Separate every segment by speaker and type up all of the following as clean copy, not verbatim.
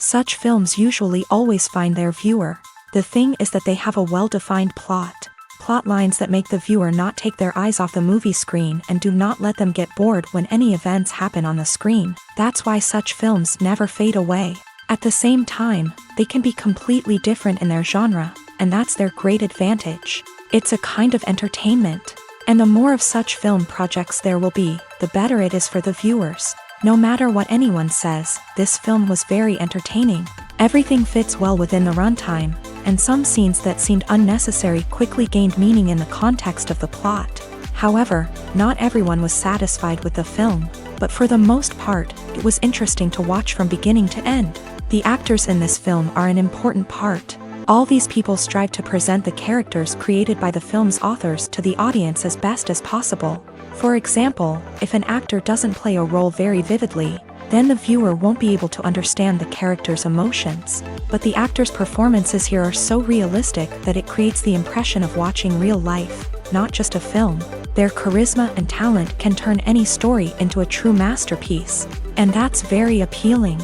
Speaker 1: Such films usually always find their viewer. The thing is that they have a well-defined plot lines that make the viewer not take their eyes off the movie screen and do not let them get bored when any events happen on the screen. That's why such films never fade away. At the same time, they can be completely different in their genre, and that's their great advantage. It's a kind of entertainment. And the more of such film projects there will be, the better it is for the viewers. No matter what anyone says, this film was very entertaining. Everything fits well within the runtime, and some scenes that seemed unnecessary quickly gained meaning in the context of the plot. However, not everyone was satisfied with the film, but for the most part, it was interesting to watch from beginning to end. The actors in this film are an important part. All these people strive to present the characters created by the film's authors to the audience as best as possible. For example, if an actor doesn't play a role very vividly, then the viewer won't be able to understand the character's emotions. But the actors' performances here are so realistic that it creates the impression of watching real life, not just a film. Their charisma and talent can turn any story into a true masterpiece, and that's very appealing.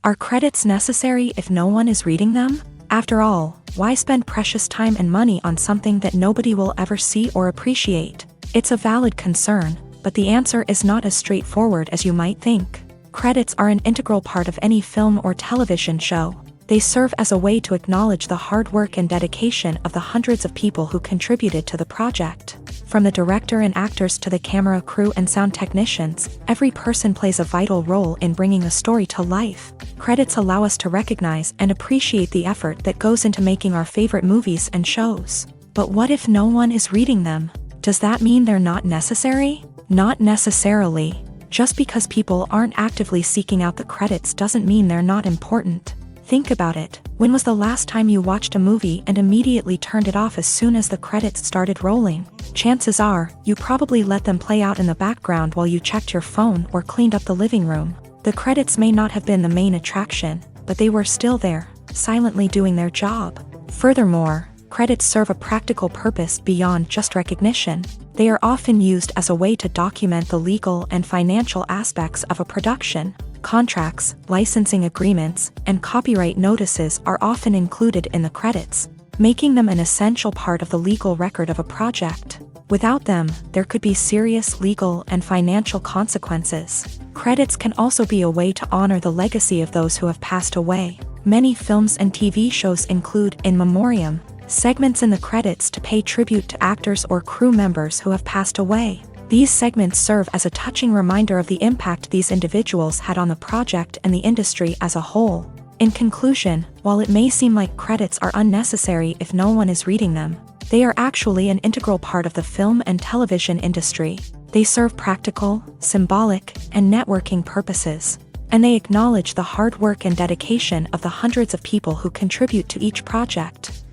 Speaker 1: Are credits necessary if no one is reading them? After all, why spend precious time and money on something that nobody will ever see or appreciate? It's a valid concern, but the answer is not as straightforward as you might think. Credits are an integral part of any film or television show. They serve as a way to acknowledge the hard work and dedication of the hundreds of people who contributed to the project. From the director and actors to the camera crew and sound technicians, every person plays a vital role in bringing a story to life. Credits allow us to recognize and appreciate the effort that goes into making our favorite movies and shows. But what if no one is reading them? Does that mean they're not necessary? Not necessarily. Just because people aren't actively seeking out the credits doesn't mean they're not important. Think about it. When was the last time you watched a movie and immediately turned it off as soon as the credits started rolling? Chances are, you probably let them play out in the background while you checked your phone or cleaned up the living room. The credits may not have been the main attraction, but they were still there, silently doing their job. Furthermore, credits serve a practical purpose beyond just recognition. They are often used as a way to document the legal and financial aspects of a production. Contracts, licensing agreements, and copyright notices are often included in the credits, making them an essential part of the legal record of a project. Without them, there could be serious legal and financial consequences. Credits can also be a way to honor the legacy of those who have passed away. Many films and TV shows include in memoriam segments in the credits to pay tribute to actors or crew members who have passed away. These segments serve as a touching reminder of the impact these individuals had on the project and the industry as a whole. In conclusion, while it may seem like credits are unnecessary if no one is reading them, they are actually an integral part of the film and television industry. They serve practical, symbolic, and networking purposes, and they acknowledge the hard work and dedication of the hundreds of people who contribute to each project.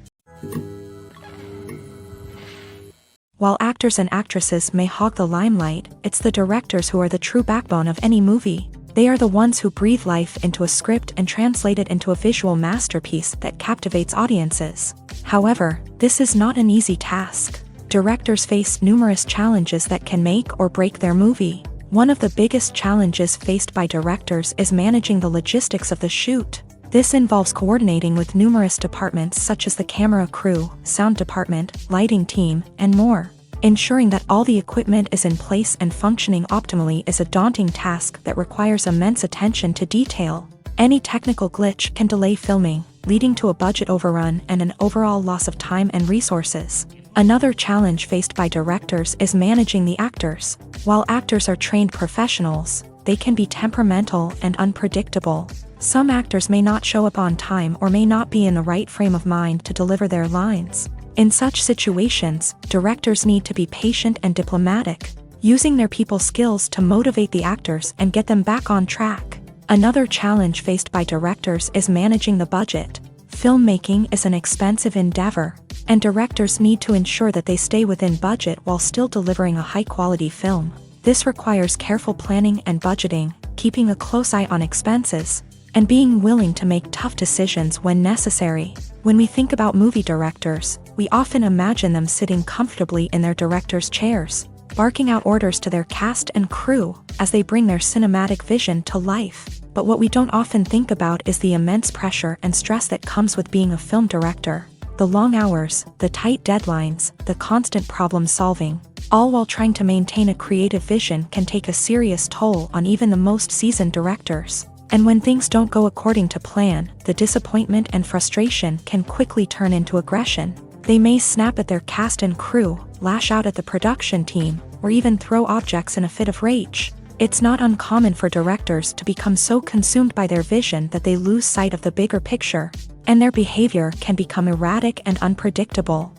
Speaker 1: While actors and actresses may hog the limelight, it's the directors who are the true backbone of any movie. They are the ones who breathe life into a script and translate it into a visual masterpiece that captivates audiences. However, this is not an easy task. Directors face numerous challenges that can make or break their movie. One of the biggest challenges faced by directors is managing the logistics of the shoot. This involves coordinating with numerous departments such as the camera crew, sound department, lighting team, and more. Ensuring that all the equipment is in place and functioning optimally is a daunting task that requires immense attention to detail. Any technical glitch can delay filming, leading to a budget overrun and an overall loss of time and resources. Another challenge faced by directors is managing the actors. While actors are trained professionals, they can be temperamental and unpredictable. Some actors may not show up on time or may not be in the right frame of mind to deliver their lines. In such situations, directors need to be patient and diplomatic, using their people skills to motivate the actors and get them back on track. Another challenge faced by directors is managing the budget. Filmmaking is an expensive endeavor, and directors need to ensure that they stay within budget while still delivering a high-quality film. This requires careful planning and budgeting, keeping a close eye on expenses, and being willing to make tough decisions when necessary. When we think about movie directors, we often imagine them sitting comfortably in their director's chairs. barking out orders to their cast and crew as they bring their cinematic vision to life. But what we don't often think about is the immense pressure and stress that comes with being a film director. The long hours, the tight deadlines, the constant problem solving, all while trying to maintain a creative vision can take a serious toll on even the most seasoned directors. And when things don't go according to plan, the disappointment and frustration can quickly turn into aggression. They may snap at their cast and crew, lash out at the production team, or even throw objects in a fit of rage. It's not uncommon for directors to become so consumed by their vision that they lose sight of the bigger picture, and their behavior can become erratic and unpredictable.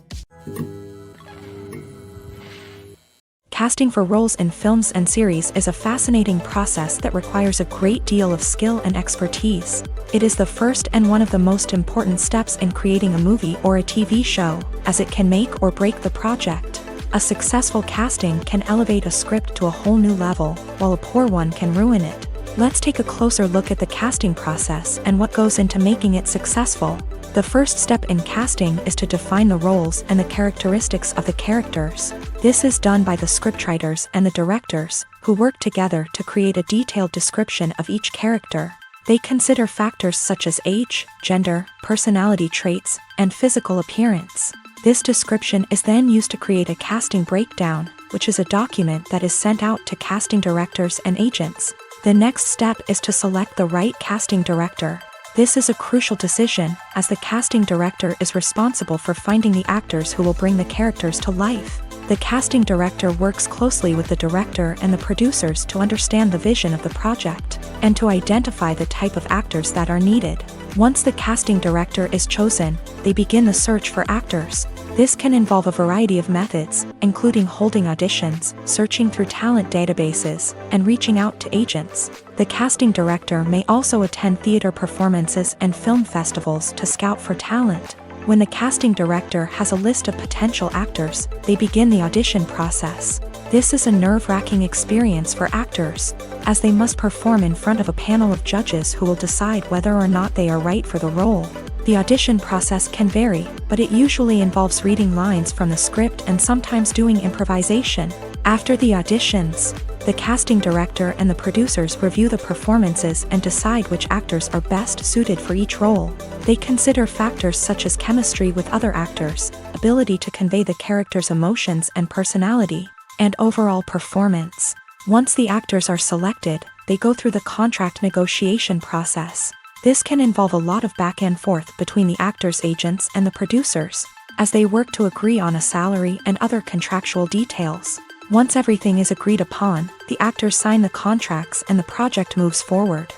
Speaker 1: Casting for roles in films and series is a fascinating process that requires a great deal of skill and expertise. It is the first and one of the most important steps in creating a movie or a TV show, as it can make or break the project. A successful casting can elevate a script to a whole new level, while a poor one can ruin it. Let's take a closer look at the casting process and what goes into making it successful. The first step in casting is to define the roles and the characteristics of the characters. This is done by the scriptwriters and the directors, who work together to create a detailed description of each character. They consider factors such as age, gender, personality traits, and physical appearance. This description is then used to create a casting breakdown, which is a document that is sent out to casting directors and agents. The next step is to select the right casting director. This is a crucial decision, as the casting director is responsible for finding the actors who will bring the characters to life. The casting director works closely with the director and the producers to understand the vision of the project, and to identify the type of actors that are needed. Once the casting director is chosen, they begin the search for actors. This can involve a variety of methods, including holding auditions, searching through talent databases, and reaching out to agents. The casting director may also attend theater performances and film festivals to scout for talent. When the casting director has a list of potential actors, they begin the audition process. This is a nerve-wracking experience for actors, as they must perform in front of a panel of judges who will decide whether or not they are right for the role. The audition process can vary, but it usually involves reading lines from the script and sometimes doing improvisation. After the auditions, the casting director and the producers review the performances and decide which actors are best suited for each role. They consider factors such as chemistry with other actors, ability to convey the character's emotions and personality, and overall performance. Once the actors are selected, they go through the contract negotiation process. This can involve a lot of back and forth between the actors' agents and the producers, as they work to agree on a salary and other contractual details. Once everything is agreed upon, the actors sign the contracts and the project moves forward.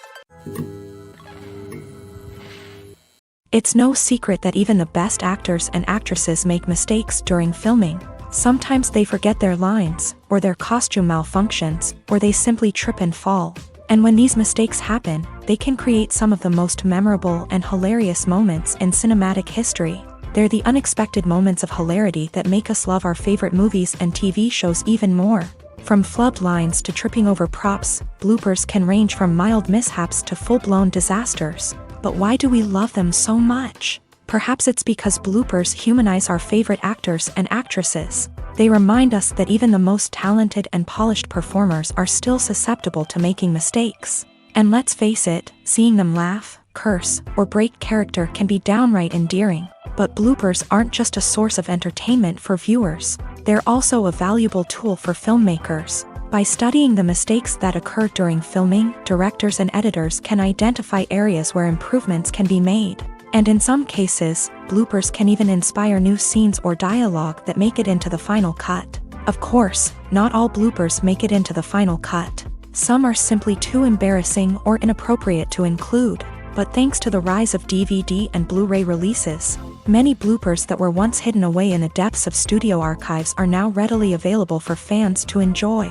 Speaker 1: It's no secret that even the best actors and actresses make mistakes during filming. Sometimes they forget their lines, or their costume malfunctions, or they simply trip and fall. And when these mistakes happen, they can create some of the most memorable and hilarious moments in cinematic history. They're the unexpected moments of hilarity that make us love our favorite movies and TV shows even more. From flubbed lines to tripping over props, bloopers can range from mild mishaps to full-blown disasters. But why do we love them so much? Perhaps it's because bloopers humanize our favorite actors and actresses. They remind us that even the most talented and polished performers are still susceptible to making mistakes. And let's face it, seeing them laugh, curse, or break character can be downright endearing. But bloopers aren't just a source of entertainment for viewers. They're also a valuable tool for filmmakers. By studying the mistakes that occur during filming, directors and editors can identify areas where improvements can be made. And in some cases, bloopers can even inspire new scenes or dialogue that make it into the final cut. Of course, not all bloopers make it into the final cut. Some are simply too embarrassing or inappropriate to include. But thanks to the rise of DVD and Blu-ray releases, many bloopers that were once hidden away in the depths of studio archives are now readily available for fans to enjoy.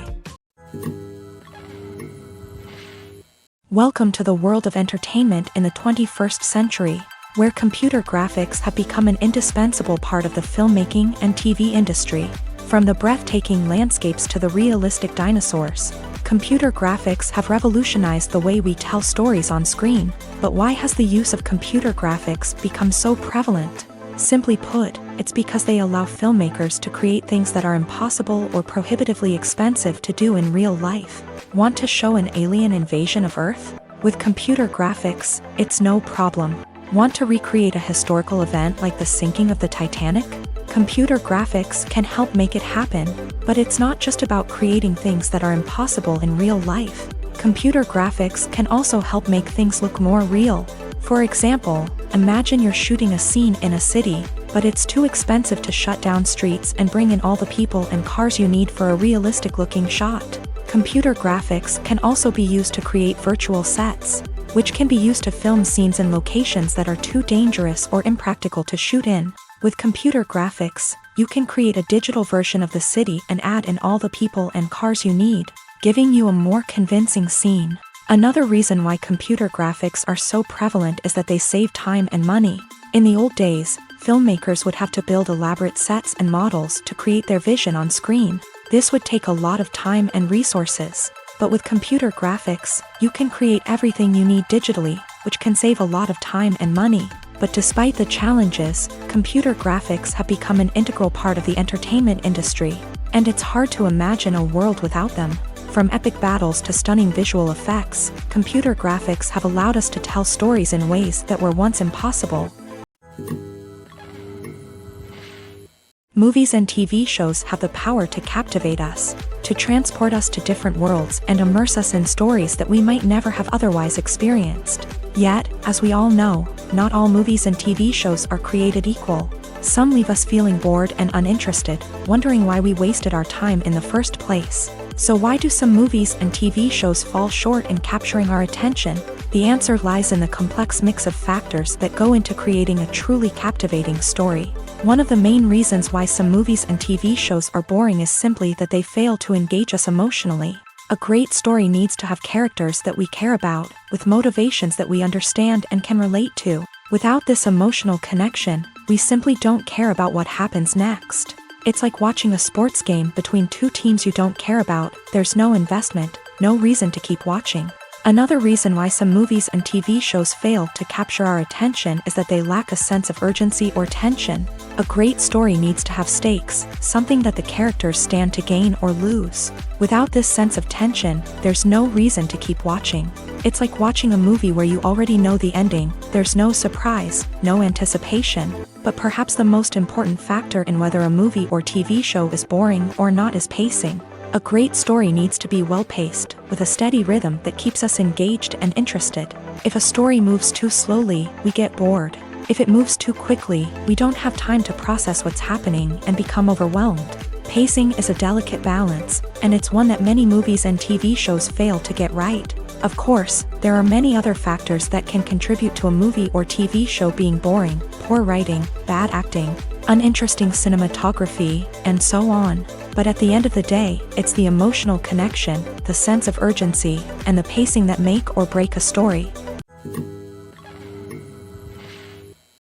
Speaker 1: Welcome to the world of entertainment in the 21st century, where computer graphics have become an indispensable part of the filmmaking and TV industry. From the breathtaking landscapes to the realistic dinosaurs, computer graphics have revolutionized the way we tell stories on screen. But why has the use of computer graphics become so prevalent? Simply put, it's because they allow filmmakers to create things that are impossible or prohibitively expensive to do in real life. Want to show an alien invasion of Earth? With computer graphics, it's no problem. Want to recreate a historical event like the sinking of the Titanic? Computer graphics can help make it happen, but it's not just about creating things that are impossible in real life. Computer graphics can also help make things look more real. For example, imagine you're shooting a scene in a city, but it's too expensive to shut down streets and bring in all the people and cars you need for a realistic-looking shot. Computer graphics can also be used to create virtual sets, which can be used to film scenes in locations that are too dangerous or impractical to shoot in. With computer graphics, you can create a digital version of the city and add in all the people and cars you need, giving you a more convincing scene. Another reason why computer graphics are so prevalent is that they save time and money. In the old days, filmmakers would have to build elaborate sets and models to create their vision on screen. This would take a lot of time and resources. But with computer graphics, you can create everything you need digitally, which can save a lot of time and money. But despite the challenges, computer graphics have become an integral part of the entertainment industry, and it's hard to imagine a world without them. From epic battles to stunning visual effects, computer graphics have allowed us to tell stories in ways that were once impossible. Movies and TV shows have the power to captivate us, to transport us to different worlds and immerse us in stories that we might never have otherwise experienced. Yet, as we all know, not all movies and TV shows are created equal. Some leave us feeling bored and uninterested, wondering why we wasted our time in the first place. So why do some movies and TV shows fall short in capturing our attention? The answer lies in the complex mix of factors that go into creating a truly captivating story. One of the main reasons why some movies and TV shows are boring is simply that they fail to engage us emotionally. A great story needs to have characters that we care about, with motivations that we understand and can relate to. Without this emotional connection, we simply don't care about what happens next. It's like watching a sports game between two teams you don't care about. There's no investment, no reason to keep watching. Another reason why some movies and TV shows fail to capture our attention is that they lack a sense of urgency or tension. A great story needs to have stakes, something that the characters stand to gain or lose. Without this sense of tension, there's no reason to keep watching. It's like watching a movie where you already know the ending. There's no surprise, no anticipation. But perhaps the most important factor in whether a movie or TV show is boring or not is pacing. A great story needs to be well-paced, with a steady rhythm that keeps us engaged and interested. If a story moves too slowly, we get bored. If it moves too quickly, we don't have time to process what's happening and become overwhelmed. Pacing is a delicate balance, and it's one that many movies and TV shows fail to get right. Of course, there are many other factors that can contribute to a movie or TV show being boring: poor writing, bad acting, uninteresting cinematography, and so on. But at the end of the day, it's the emotional connection, the sense of urgency, and the pacing that make or break a story.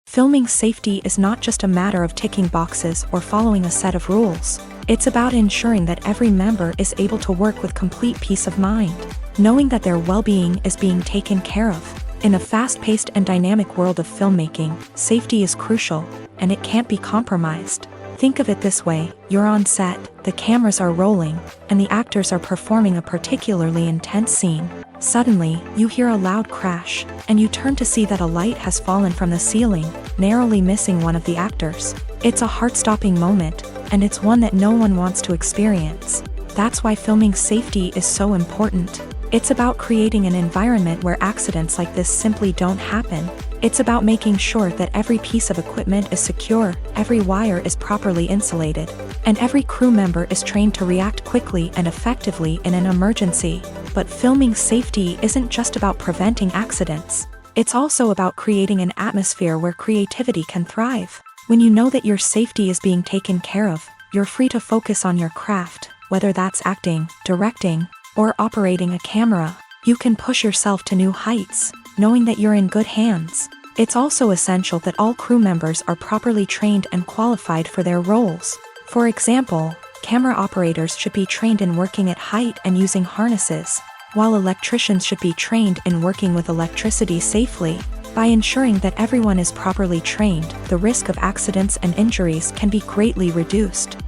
Speaker 1: Filming safety is not just a matter of ticking boxes or following a set of rules. It's about ensuring that every member is able to work with complete peace of mind, knowing that their well-being is being taken care of. In a fast-paced and dynamic world of filmmaking, safety is crucial, and it can't be compromised. Think of it this way: you're on set, the cameras are rolling, and the actors are performing a particularly intense scene. Suddenly, you hear a loud crash, and you turn to see that a light has fallen from the ceiling, narrowly missing one of the actors. It's a heart-stopping moment, and it's one that no one wants to experience. That's why filming safety is so important. It's about creating an environment where accidents like this simply don't happen. It's about making sure that every piece of equipment is secure, every wire is properly insulated, and every crew member is trained to react quickly and effectively in an emergency. But filming safety isn't just about preventing accidents. It's also about creating an atmosphere where creativity can thrive. When you know that your safety is being taken care of, you're free to focus on your craft, whether that's acting, directing, or operating a camera. You can push yourself to new heights, knowing that you're in good hands. It's also essential that all crew members are properly trained and qualified for their roles. For example, camera operators should be trained in working at height and using harnesses, while electricians should be trained in working with electricity safely. By ensuring that everyone is properly trained, the risk of accidents and injuries can be greatly reduced.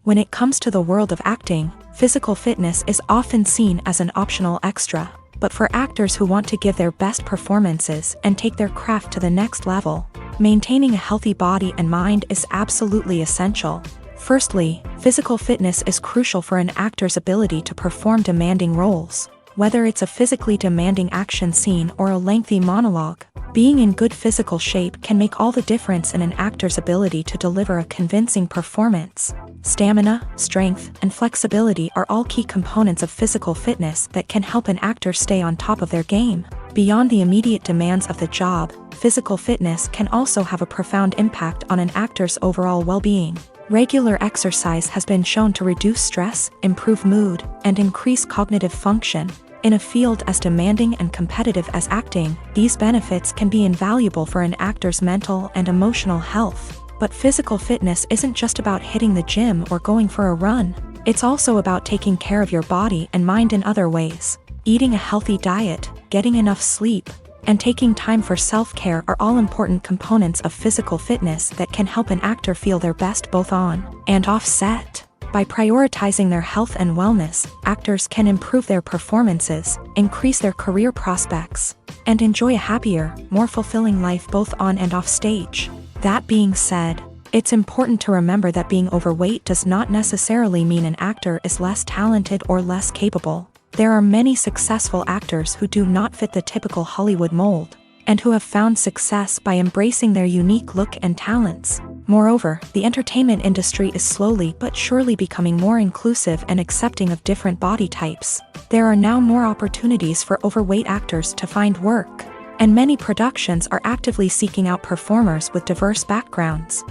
Speaker 1: When it comes to the world of acting, physical fitness is often seen as an optional extra. But for actors who want to give their best performances and take their craft to the next level, maintaining a healthy body and mind is absolutely essential. Firstly, physical fitness is crucial for an actor's ability to perform demanding roles. Whether it's a physically demanding action scene or a lengthy monologue, being in good physical shape can make all the difference in an actor's ability to deliver a convincing performance. Stamina, strength, and flexibility are all key components of physical fitness that can help an actor stay on top of their game. Beyond the immediate demands of the job, physical fitness can also have a profound impact on an actor's overall well-being. Regular exercise has been shown to reduce stress, improve mood, and increase cognitive function. In a field as demanding and competitive as acting, these benefits can be invaluable for an actor's mental and emotional health. But physical fitness isn't just about hitting the gym or going for a run. It's also about taking care of your body and mind in other ways. Eating a healthy diet, getting enough sleep, and taking time for self-care are all important components of physical fitness that can help an actor feel their best both on and off set. By prioritizing their health and wellness, actors can improve their performances, increase their career prospects, and enjoy a happier, more fulfilling life both on and off stage. That being said, it's important to remember that being overweight does not necessarily mean an actor is less talented or less capable. There are many successful actors who do not fit the typical Hollywood mold, and who have found success by embracing their unique look and talents. Moreover, the entertainment industry is slowly but surely becoming more inclusive and accepting of different body types. There are now more opportunities for overweight actors to find work, and many productions are actively seeking out performers with diverse backgrounds.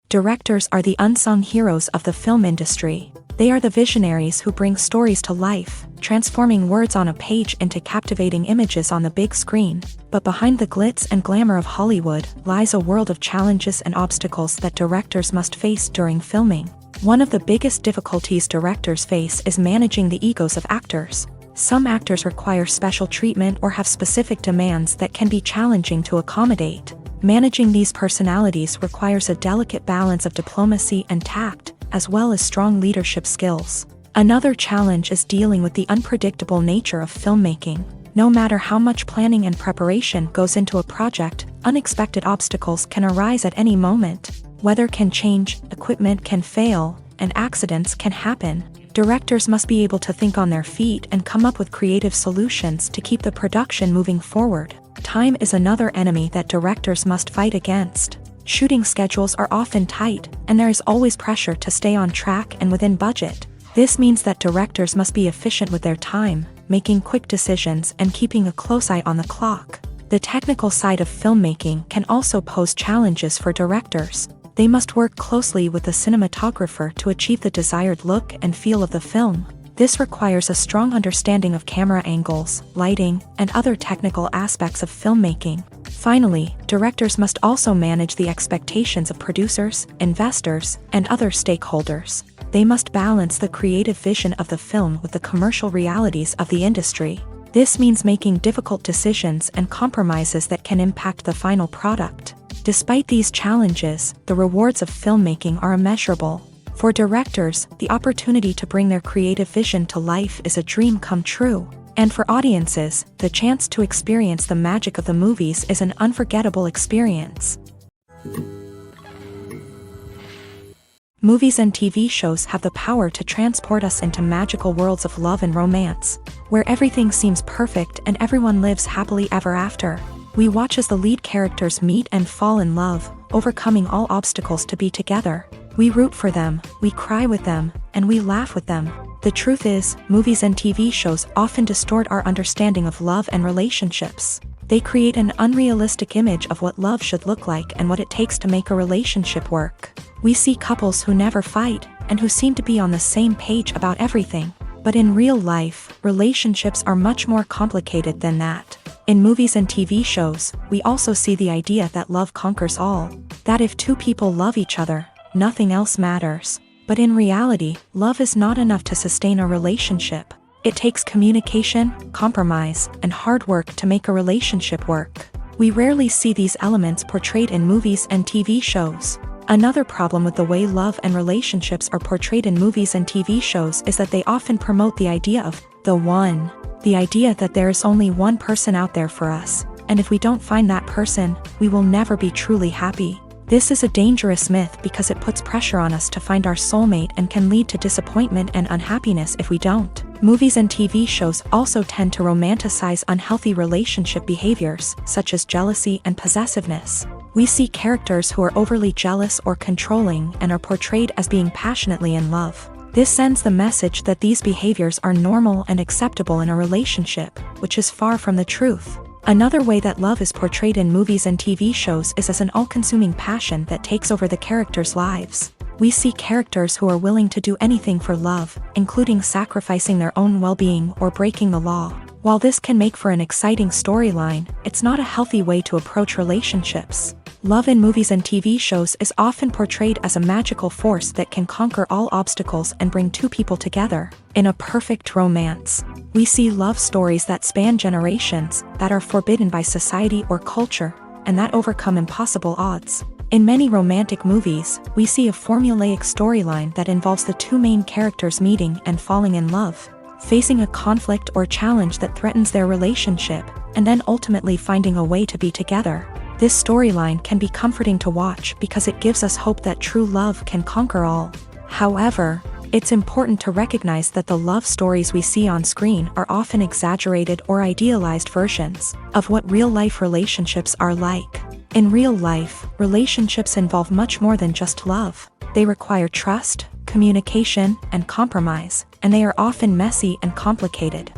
Speaker 1: Directors are the unsung heroes of the film industry. They are the visionaries who bring stories to life, transforming words on a page into captivating images on the big screen. But behind the glitz and glamour of Hollywood lies a world of challenges and obstacles that directors must face during filming. One of the biggest difficulties directors face is managing the egos of actors. Some actors require special treatment or have specific demands that can be challenging to accommodate. Managing these personalities requires a delicate balance of diplomacy and tact, as well as strong leadership skills. Another challenge is dealing with the unpredictable nature of filmmaking. No matter how much planning and preparation goes into a project, unexpected obstacles can arise at any moment. Weather can change, equipment can fail, and accidents can happen. Directors must be able to think on their feet and come up with creative solutions to keep the production moving forward. Time is another enemy that directors must fight against. Shooting schedules are often tight, and there is always pressure to stay on track and within budget. This means that directors must be efficient with their time, making quick decisions and keeping a close eye on the clock. The technical side of filmmaking can also pose challenges for directors. They must work closely with the cinematographer to achieve the desired look and feel of the film. This requires a strong understanding of camera angles, lighting, and other technical aspects of filmmaking. Finally, directors must also manage the expectations of producers, investors, and other stakeholders. They must balance the creative vision of the film with the commercial realities of the industry. This means making difficult decisions and compromises that can impact the final product. Despite these challenges, the rewards of filmmaking are immeasurable. For directors, the opportunity to bring their creative vision to life is a dream come true. And for audiences, the chance to experience the magic of the movies is an unforgettable experience. Movies and TV shows have the power to transport us into magical worlds of love and romance, where everything seems perfect and everyone lives happily ever after. We watch as the lead characters meet and fall in love, overcoming all obstacles to be together. We root for them, we cry with them, and we laugh with them. The truth is, movies and TV shows often distort our understanding of love and relationships. They create an unrealistic image of what love should look like and what it takes to make a relationship work. We see couples who never fight, and who seem to be on the same page about everything. But in real life, relationships are much more complicated than that. In movies and TV shows, we also see the idea that love conquers all. That if two people love each other, nothing else matters. But in reality, love is not enough to sustain a relationship. It takes communication, compromise, and hard work to make a relationship work. We rarely see these elements portrayed in movies and TV shows. Another problem with the way love and relationships are portrayed in movies and TV shows is that they often promote the idea of the one. The idea that there is only one person out there for us, and if we don't find that person, we will never be truly happy. This is a dangerous myth because it puts pressure on us to find our soulmate and can lead to disappointment and unhappiness if we don't. Movies and TV shows also tend to romanticize unhealthy relationship behaviors, such as jealousy and possessiveness. We see characters who are overly jealous or controlling and are portrayed as being passionately in love. This sends the message that these behaviors are normal and acceptable in a relationship, which is far from the truth. Another way that love is portrayed in movies and TV shows is as an all-consuming passion that takes over the characters' lives. We see characters who are willing to do anything for love, including sacrificing their own well-being or breaking the law. While this can make for an exciting storyline, it's not a healthy way to approach relationships. Love in movies and TV shows is often portrayed as a magical force that can conquer all obstacles and bring two people together. In a perfect romance, we see love stories that span generations, that are forbidden by society or culture, and that overcome impossible odds. In many romantic movies, we see a formulaic storyline that involves the two main characters meeting and falling in love, facing a conflict or challenge that threatens their relationship, and then ultimately finding a way to be together. This storyline can be comforting to watch because it gives us hope that true love can conquer all. However, it's important to recognize that the love stories we see on screen are often exaggerated or idealized versions of what real-life relationships are like. In real life, relationships involve much more than just love. They require trust, communication, and compromise, and they are often messy and complicated.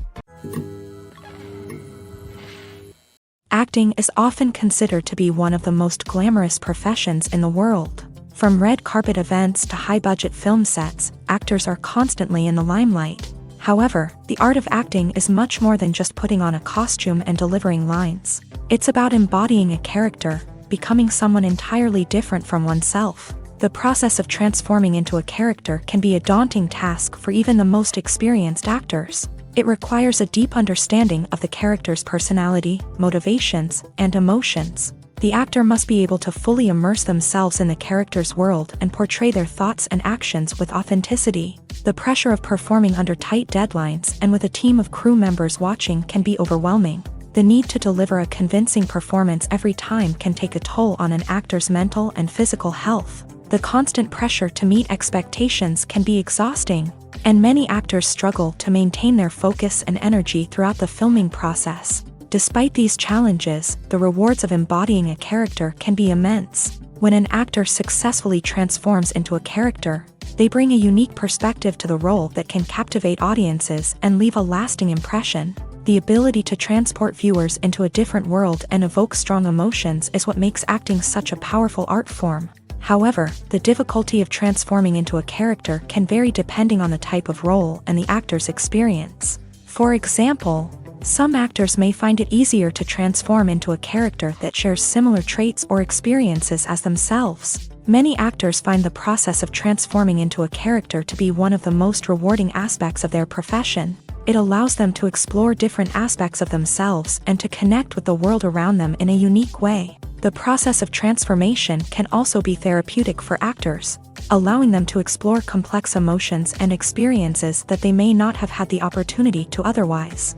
Speaker 1: Acting is often considered to be one of the most glamorous professions in the world. From red carpet events to high-budget film sets, actors are constantly in the limelight. However, the art of acting is much more than just putting on a costume and delivering lines. It's about embodying a character, becoming someone entirely different from oneself. The process of transforming into a character can be a daunting task for even the most experienced actors. It requires a deep understanding of the character's personality, motivations, and emotions. The actor must be able to fully immerse themselves in the character's world and portray their thoughts and actions with authenticity. The pressure of performing under tight deadlines and with a team of crew members watching can be overwhelming. The need to deliver a convincing performance every time can take a toll on an actor's mental and physical health. The constant pressure to meet expectations can be exhausting, and many actors struggle to maintain their focus and energy throughout the filming process. Despite these challenges, the rewards of embodying a character can be immense. When an actor successfully transforms into a character, they bring a unique perspective to the role that can captivate audiences and leave a lasting impression. The ability to transport viewers into a different world and evoke strong emotions is what makes acting such a powerful art form. However, the difficulty of transforming into a character can vary depending on the type of role and the actor's experience. For example, some actors may find it easier to transform into a character that shares similar traits or experiences as themselves. Many actors find the process of transforming into a character to be one of the most rewarding aspects of their profession. It allows them to explore different aspects of themselves and to connect with the world around them in a unique way. The process of transformation can also be therapeutic for actors, allowing them to explore complex emotions and experiences that they may not have had the opportunity to otherwise.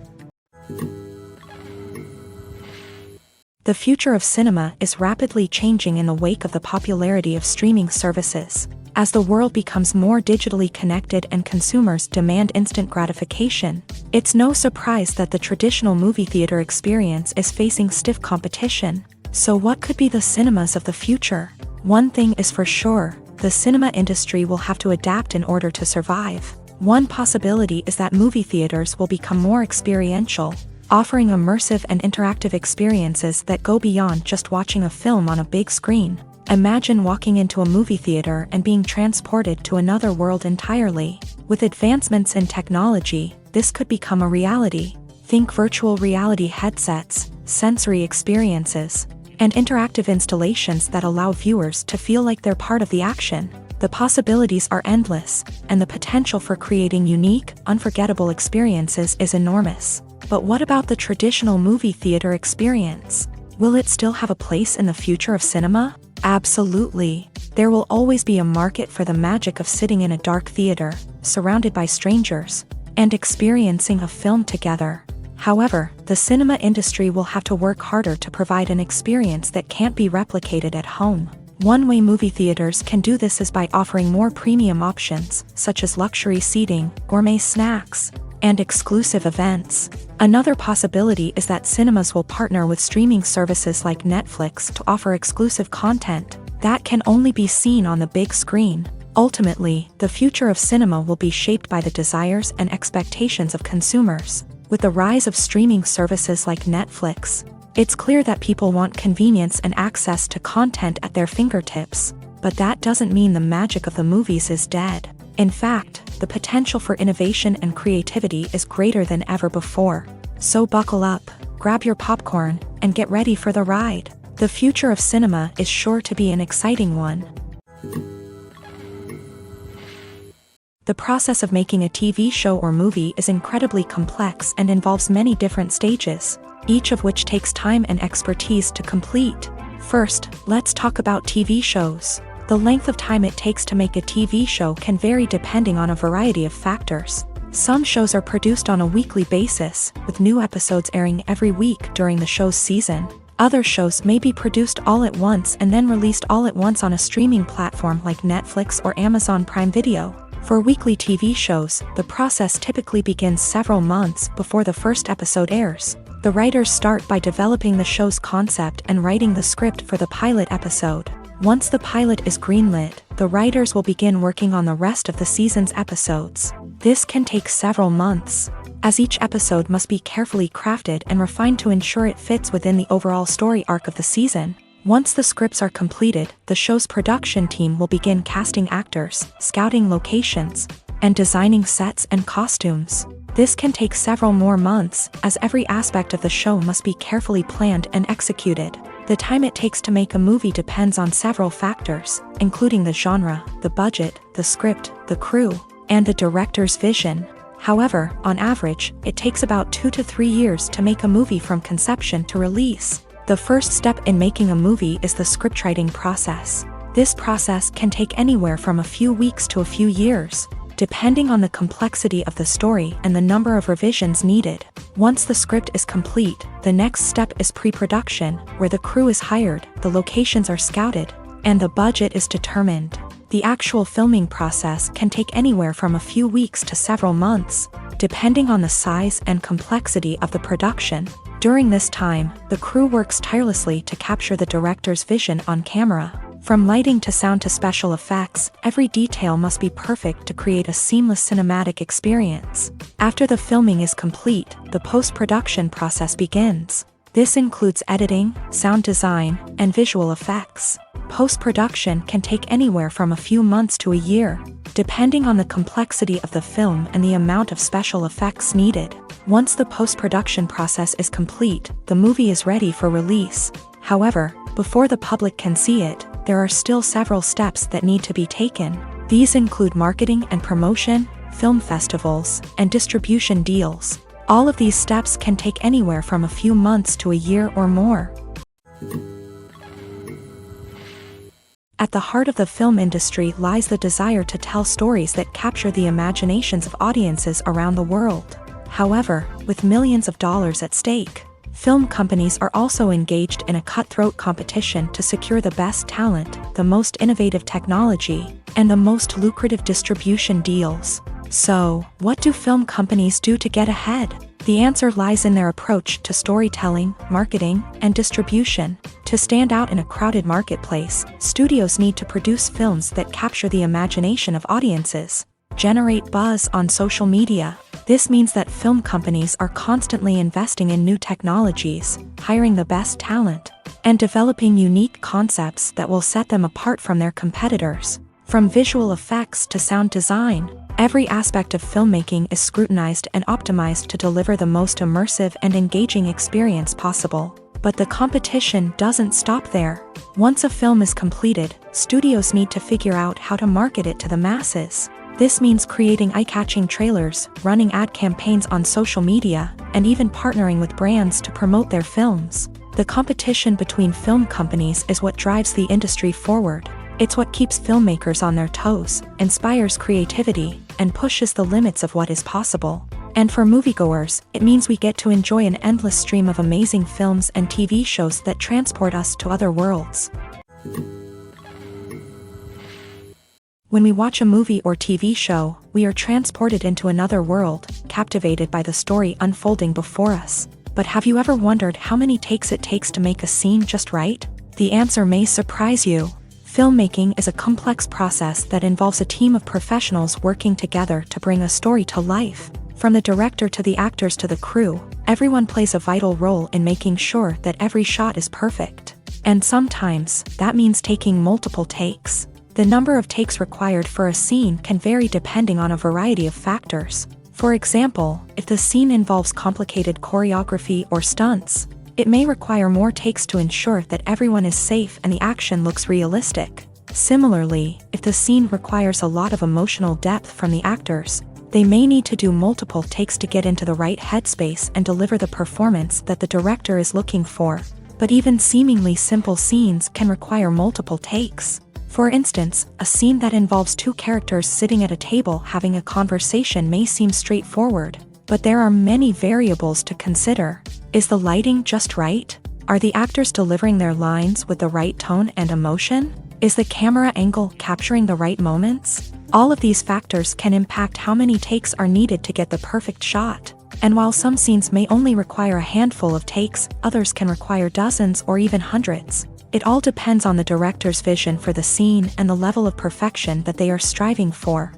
Speaker 1: The future of cinema is rapidly changing in the wake of the popularity of streaming services. As the world becomes more digitally connected and consumers demand instant gratification, it's no surprise that the traditional movie theater experience is facing stiff competition. So what could be the cinemas of the future? One thing is for sure, the cinema industry will have to adapt in order to survive. One possibility is that movie theaters will become more experiential, offering immersive and interactive experiences that go beyond just watching a film on a big screen. Imagine walking into a movie theater and being transported to another world entirely. With advancements in technology, this could become a reality. Think virtual reality headsets, sensory experiences, and interactive installations that allow viewers to feel like they're part of the action. The possibilities are endless, and the potential for creating unique, unforgettable experiences is enormous. But what about the traditional movie theater experience? Will it still have a place in the future of cinema? Absolutely. There will always be a market for the magic of sitting in a dark theater, surrounded by strangers, and experiencing a film together. However, the cinema industry will have to work harder to provide an experience that can't be replicated at home. One way movie theaters can do this is by offering more premium options, such as luxury seating, gourmet snacks, and exclusive events. Another possibility is that cinemas will partner with streaming services like Netflix to offer exclusive content that can only be seen on the big screen. Ultimately, the future of cinema will be shaped by the desires and expectations of consumers. With the rise of streaming services like Netflix, it's clear that people want convenience and access to content at their fingertips. But that doesn't mean the magic of the movies is dead. In fact, the potential for innovation and creativity is greater than ever before. So buckle up, grab your popcorn, and get ready for the ride. The future of cinema is sure to be an exciting one. The process of making a TV show or movie is incredibly complex and involves many different stages, each of which takes time and expertise to complete. First, let's talk about TV shows. The length of time it takes to make a TV show can vary depending on a variety of factors. Some shows are produced on a weekly basis, with new episodes airing every week during the show's season. Other shows may be produced all at once and then released all at once on a streaming platform like Netflix or Amazon Prime Video. For weekly TV shows, the process typically begins several months before the first episode airs. The writers start by developing the show's concept and writing the script for the pilot episode. Once the pilot is greenlit, the writers will begin working on the rest of the season's episodes. This can take several months, as each episode must be carefully crafted and refined to ensure it fits within the overall story arc of the season. Once the scripts are completed, the show's production team will begin casting actors, scouting locations, and designing sets and costumes. This can take several more months, as every aspect of the show must be carefully planned and executed. The time it takes to make a movie depends on several factors, including the genre, the budget, the script, the crew, and the director's vision. However, on average, it takes about 2 to 3 years to make a movie from conception to release. The first step in making a movie is the scriptwriting process. This process can take anywhere from a few weeks to a few years, depending on the complexity of the story and the number of revisions needed. Once the script is complete, the next step is pre-production, where the crew is hired, the locations are scouted, and the budget is determined. The actual filming process can take anywhere from a few weeks to several months, depending on the size and complexity of the production. During this time, the crew works tirelessly to capture the director's vision on camera. From lighting to sound to special effects, every detail must be perfect to create a seamless cinematic experience. After the filming is complete, the post-production process begins. This includes editing, sound design, and visual effects. Post-production can take anywhere from a few months to a year, depending on the complexity of the film and the amount of special effects needed. Once the post-production process is complete, the movie is ready for release. However, before the public can see it, there are still several steps that need to be taken. These include marketing and promotion, film festivals, and distribution deals. All of these steps can take anywhere from a few months to a year or more. At the heart of the film industry lies the desire to tell stories that capture the imaginations of audiences around the world. However, with millions of dollars at stake, film companies are also engaged in a cutthroat competition to secure the best talent, the most innovative technology, and the most lucrative distribution deals. So, what do film companies do to get ahead? The answer lies in their approach to storytelling, marketing, and distribution. To stand out in a crowded marketplace, studios need to produce films that capture the imagination of audiences, generate buzz on social media. This means that film companies are constantly investing in new technologies, hiring the best talent, and developing unique concepts that will set them apart from their competitors. From visual effects to sound design, every aspect of filmmaking is scrutinized and optimized to deliver the most immersive and engaging experience possible. But the competition doesn't stop there. Once a film is completed, studios need to figure out how to market it to the masses. This means creating eye-catching trailers, running ad campaigns on social media, and even partnering with brands to promote their films. The competition between film companies is what drives the industry forward. It's what keeps filmmakers on their toes, inspires creativity, and pushes the limits of what is possible. And for moviegoers, it means we get to enjoy an endless stream of amazing films and TV shows that transport us to other worlds. When we watch a movie or TV show, we are transported into another world, captivated by the story unfolding before us. But have you ever wondered how many takes it takes to make a scene just right? The answer may surprise you. Filmmaking is a complex process that involves a team of professionals working together to bring a story to life. From the director to the actors to the crew, everyone plays a vital role in making sure that every shot is perfect. And sometimes, that means taking multiple takes. The number of takes required for a scene can vary depending on a variety of factors. For example, if the scene involves complicated choreography or stunts, it may require more takes to ensure that everyone is safe and the action looks realistic. Similarly, if the scene requires a lot of emotional depth from the actors, they may need to do multiple takes to get into the right headspace and deliver the performance that the director is looking for. But even seemingly simple scenes can require multiple takes. For instance, a scene that involves two characters sitting at a table having a conversation may seem straightforward, but there are many variables to consider. Is the lighting just right? Are the actors delivering their lines with the right tone and emotion? Is the camera angle capturing the right moments? All of these factors can impact how many takes are needed to get the perfect shot. And while some scenes may only require a handful of takes, others can require dozens or even hundreds. It all depends on the director's vision for the scene and the level of perfection that they are striving for.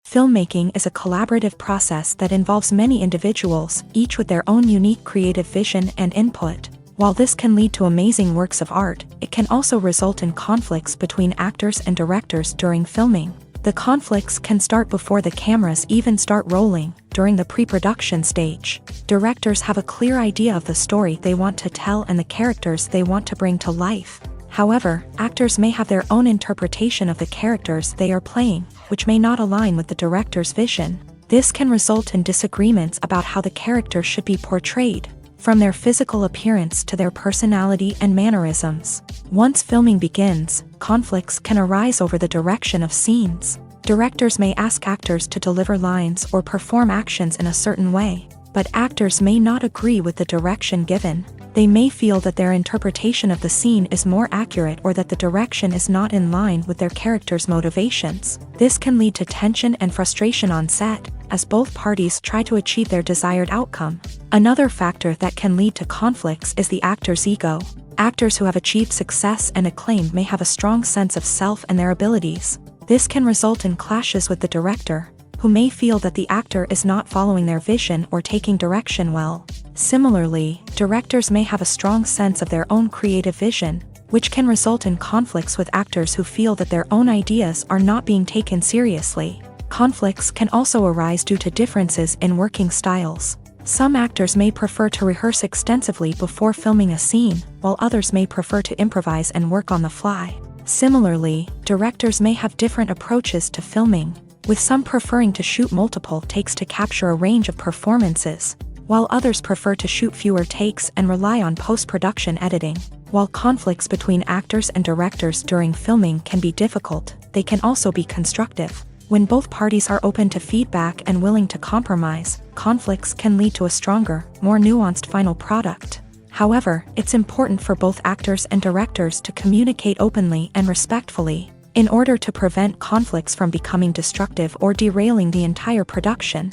Speaker 1: Filmmaking is a collaborative process that involves many individuals, each with their own unique creative vision and input. While this can lead to amazing works of art, it can also result in conflicts between actors and directors during filming. The conflicts can start before the cameras even start rolling, during the pre-production stage. Directors have a clear idea of the story they want to tell and the characters they want to bring to life. However, actors may have their own interpretation of the characters they are playing, which may not align with the director's vision. This can result in disagreements about how the character should be portrayed, from their physical appearance to their personality and mannerisms. Once filming begins, conflicts can arise over the direction of scenes. Directors may ask actors to deliver lines or perform actions in a certain way, but actors may not agree with the direction given. They may feel that their interpretation of the scene is more accurate or that the direction is not in line with their character's motivations. This can lead to tension and frustration on set, as both parties try to achieve their desired outcome. Another factor that can lead to conflicts is the actor's ego. Actors who have achieved success and acclaim may have a strong sense of self and their abilities. This can result in clashes with the director, who may feel that the actor is not following their vision or taking direction well. Similarly, directors may have a strong sense of their own creative vision, which can result in conflicts with actors who feel that their own ideas are not being taken seriously. Conflicts can also arise due to differences in working styles. Some actors may prefer to rehearse extensively before filming a scene, while others may prefer to improvise and work on the fly. Similarly, directors may have different approaches to filming, with some preferring to shoot multiple takes to capture a range of performances, while others prefer to shoot fewer takes and rely on post-production editing. While conflicts between actors and directors during filming can be difficult, they can also be constructive. When both parties are open to feedback and willing to compromise, conflicts can lead to a stronger, more nuanced final product. However, it's important for both actors and directors to communicate openly and respectfully, in order to prevent conflicts from becoming destructive or derailing the entire production.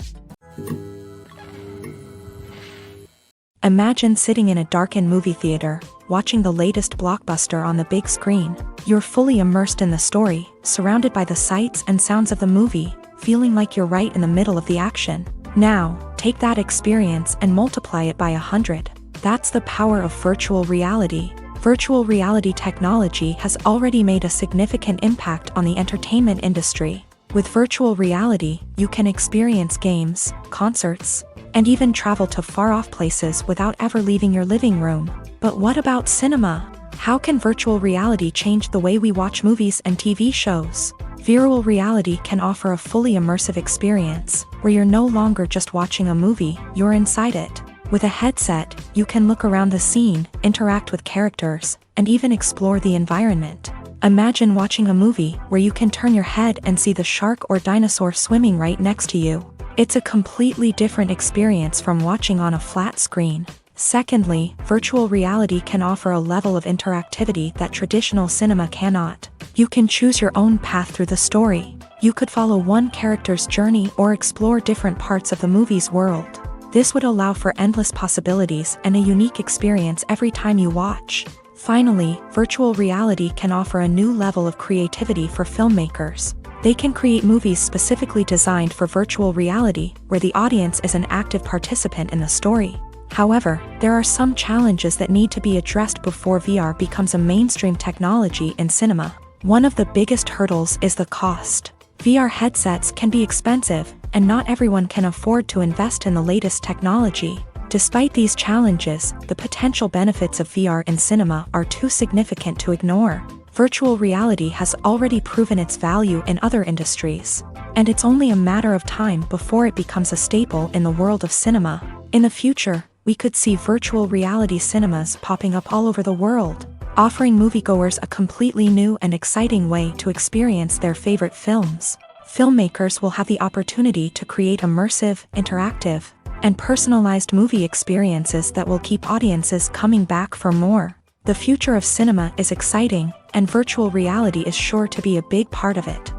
Speaker 1: Imagine sitting in a darkened movie theater, watching the latest blockbuster on the big screen. You're fully immersed in the story, surrounded by the sights and sounds of the movie, feeling like you're right in the middle of the action. Now, take that experience and multiply it by 100. That's the power of virtual reality. Virtual reality technology has already made a significant impact on the entertainment industry. With virtual reality, you can experience games, concerts, and even travel to far-off places without ever leaving your living room. But what about cinema? How can virtual reality change the way we watch movies and TV shows? Virtual reality can offer a fully immersive experience, where you're no longer just watching a movie, you're inside it. With a headset, you can look around the scene, interact with characters, and even explore the environment. Imagine watching a movie where you can turn your head and see the shark or dinosaur swimming right next to you. It's a completely different experience from watching on a flat screen. Secondly, virtual reality can offer a level of interactivity that traditional cinema cannot. You can choose your own path through the story. You could follow one character's journey or explore different parts of the movie's world. This would allow for endless possibilities and a unique experience every time you watch. Finally, virtual reality can offer a new level of creativity for filmmakers. They can create movies specifically designed for virtual reality, where the audience is an active participant in the story. However, there are some challenges that need to be addressed before VR becomes a mainstream technology in cinema. One of the biggest hurdles is the cost. VR headsets can be expensive, and not everyone can afford to invest in the latest technology. Despite these challenges, the potential benefits of VR in cinema are too significant to ignore. Virtual reality has already proven its value in other industries, and it's only a matter of time before it becomes a staple in the world of cinema. In the future, we could see virtual reality cinemas popping up all over the world, offering moviegoers a completely new and exciting way to experience their favorite films. Filmmakers will have the opportunity to create immersive, interactive, and personalized movie experiences that will keep audiences coming back for more. The future of cinema is exciting, and virtual reality is sure to be a big part of it.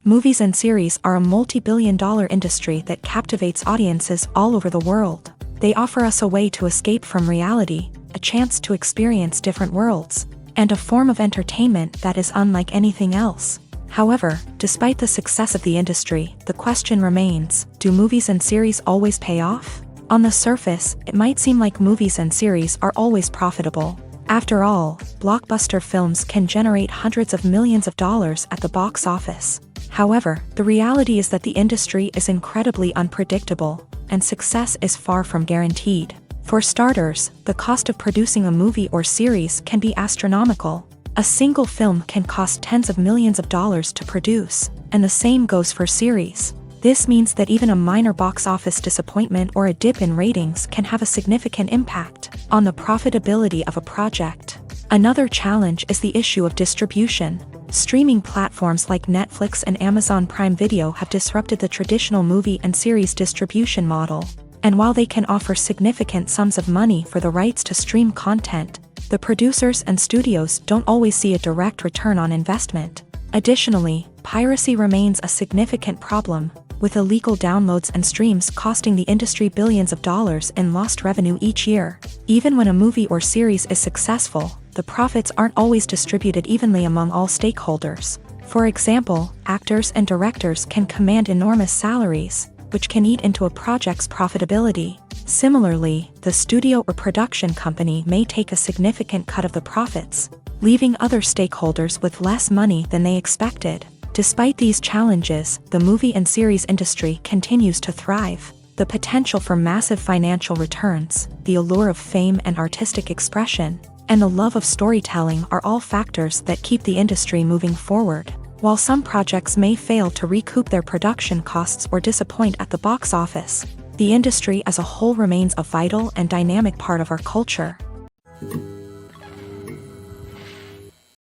Speaker 1: Movies and series are a multi-billion-dollar industry that captivates audiences all over the world. They offer us a way to escape from reality, a chance to experience different worlds, and a form of entertainment that is unlike anything else. However, despite the success of the industry, the question remains, do movies and series always pay off? On the surface, it might seem like movies and series are always profitable. After all, blockbuster films can generate hundreds of millions of dollars at the box office. However, the reality is that the industry is incredibly unpredictable, and success is far from guaranteed. For starters, the cost of producing a movie or series can be astronomical. A single film can cost tens of millions of dollars to produce, and the same goes for series. This means that even a minor box office disappointment or a dip in ratings can have a significant impact on the profitability of a project. Another challenge is the issue of distribution. Streaming platforms like Netflix and Amazon Prime Video have disrupted the traditional movie and series distribution model. And while they can offer significant sums of money for the rights to stream content, the producers and studios don't always see a direct return on investment. Additionally, piracy remains a significant problem, with illegal downloads and streams costing the industry billions of dollars in lost revenue each year. Even when a movie or series is successful, the profits aren't always distributed evenly among all stakeholders. For example, actors and directors can command enormous salaries, which can eat into a project's profitability. Similarly, the studio or production company may take a significant cut of the profits, leaving other stakeholders with less money than they expected. Despite these challenges, the movie and series industry continues to thrive. The potential for massive financial returns, the allure of fame and artistic expression, and the love of storytelling are all factors that keep the industry moving forward. While some projects may fail to recoup their production costs or disappoint at the box office, the industry as a whole remains a vital and dynamic part of our culture.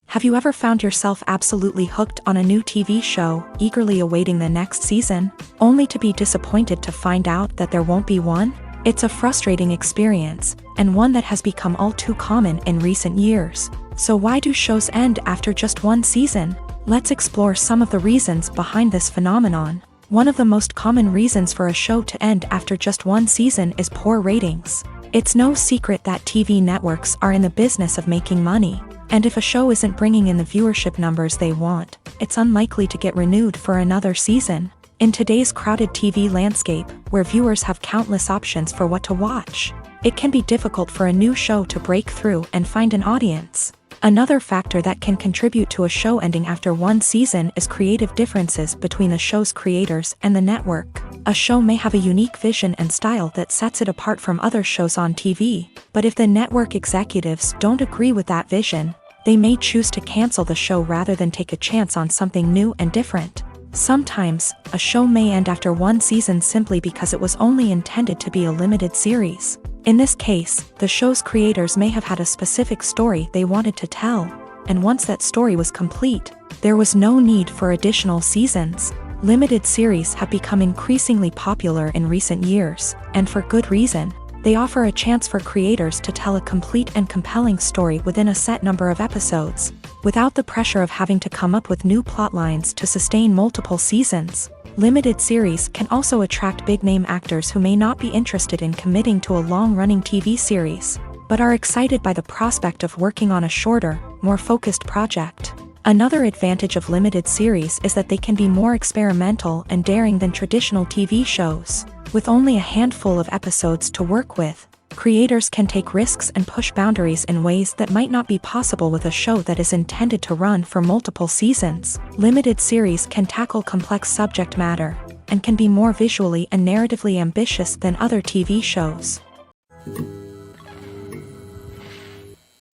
Speaker 1: Have you ever found yourself absolutely hooked on a new TV show, eagerly awaiting the next season, only to be disappointed to find out that there won't be one? It's a frustrating experience, and one that has become all too common in recent years. So why do shows end after just one season? Let's explore some of the reasons behind this phenomenon. One of the most common reasons for a show to end after just one season is poor ratings. It's no secret that TV networks are in the business of making money, and if a show isn't bringing in the viewership numbers they want, it's unlikely to get renewed for another season. In today's crowded TV landscape, where viewers have countless options for what to watch, it can be difficult for a new show to break through and find an audience. Another factor that can contribute to a show ending after one season is creative differences between the show's creators and the network. A show may have a unique vision and style that sets it apart from other shows on TV, but if the network executives don't agree with that vision, they may choose to cancel the show rather than take a chance on something new and different. Sometimes, a show may end after one season simply because it was only intended to be a limited series. In this case, the show's creators may have had a specific story they wanted to tell, and once that story was complete, there was no need for additional seasons. Limited series have become increasingly popular in recent years, and for good reason. They offer a chance for creators to tell a complete and compelling story within a set number of episodes, without the pressure of having to come up with new plotlines to sustain multiple seasons. Limited series can also attract big-name actors who may not be interested in committing to a long-running TV series, but are excited by the prospect of working on a shorter, more focused project. Another advantage of limited series is that they can be more experimental and daring than traditional TV shows. With only a handful of episodes to work with, creators can take risks and push boundaries in ways that might not be possible with a show that is intended to run for multiple seasons. Limited series can tackle complex subject matter, and can be more visually and narratively ambitious than other TV shows.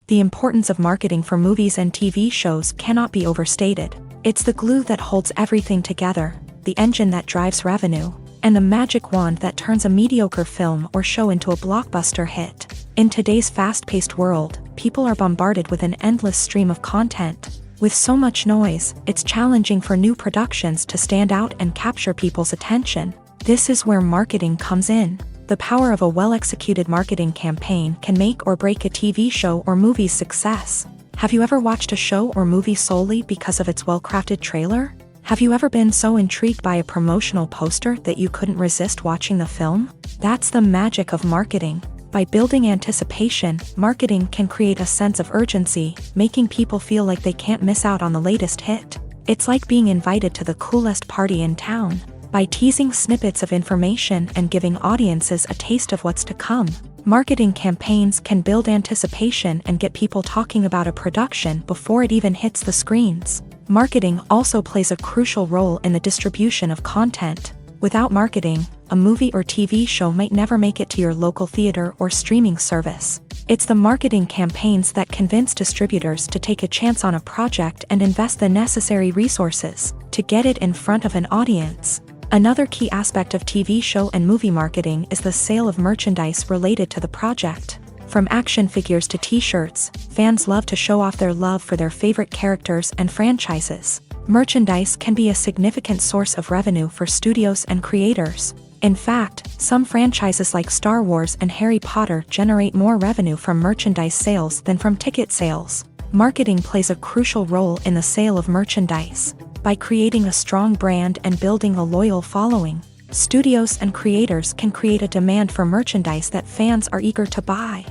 Speaker 1: The importance of marketing for movies and TV shows cannot be overstated. It's the glue that holds everything together, the engine that drives revenue, and the magic wand that turns a mediocre film or show into a blockbuster hit. In today's fast-paced world, people are bombarded with an endless stream of content. With so much noise, it's challenging for new productions to stand out and capture people's attention. This is where marketing comes in. The power of a well-executed marketing campaign can make or break a TV show or movie's success. Have you ever watched a show or movie solely because of its well-crafted trailer? Have you ever been so intrigued by a promotional poster that you couldn't resist watching the film? That's the magic of marketing. By building anticipation, marketing can create a sense of urgency, making people feel like they can't miss out on the latest hit. It's like being invited to the coolest party in town. By teasing snippets of information and giving audiences a taste of what's to come, marketing campaigns can build anticipation and get people talking about a production before it even hits the screens. Marketing also plays a crucial role in the distribution of content. Without marketing, a movie or TV show might never make it to your local theater or streaming service. It's the marketing campaigns that convince distributors to take a chance on a project and invest the necessary resources to get it in front of an audience. Another key aspect of TV show and movie marketing is the sale of merchandise related to the project. From action figures to t-shirts, fans love to show off their love for their favorite characters and franchises. Merchandise can be a significant source of revenue for studios and creators. In fact, some franchises like Star Wars and Harry Potter generate more revenue from merchandise sales than from ticket sales. Marketing plays a crucial role in the sale of merchandise. By creating a strong brand and building a loyal following, studios and creators can create a demand for merchandise that fans are eager to buy.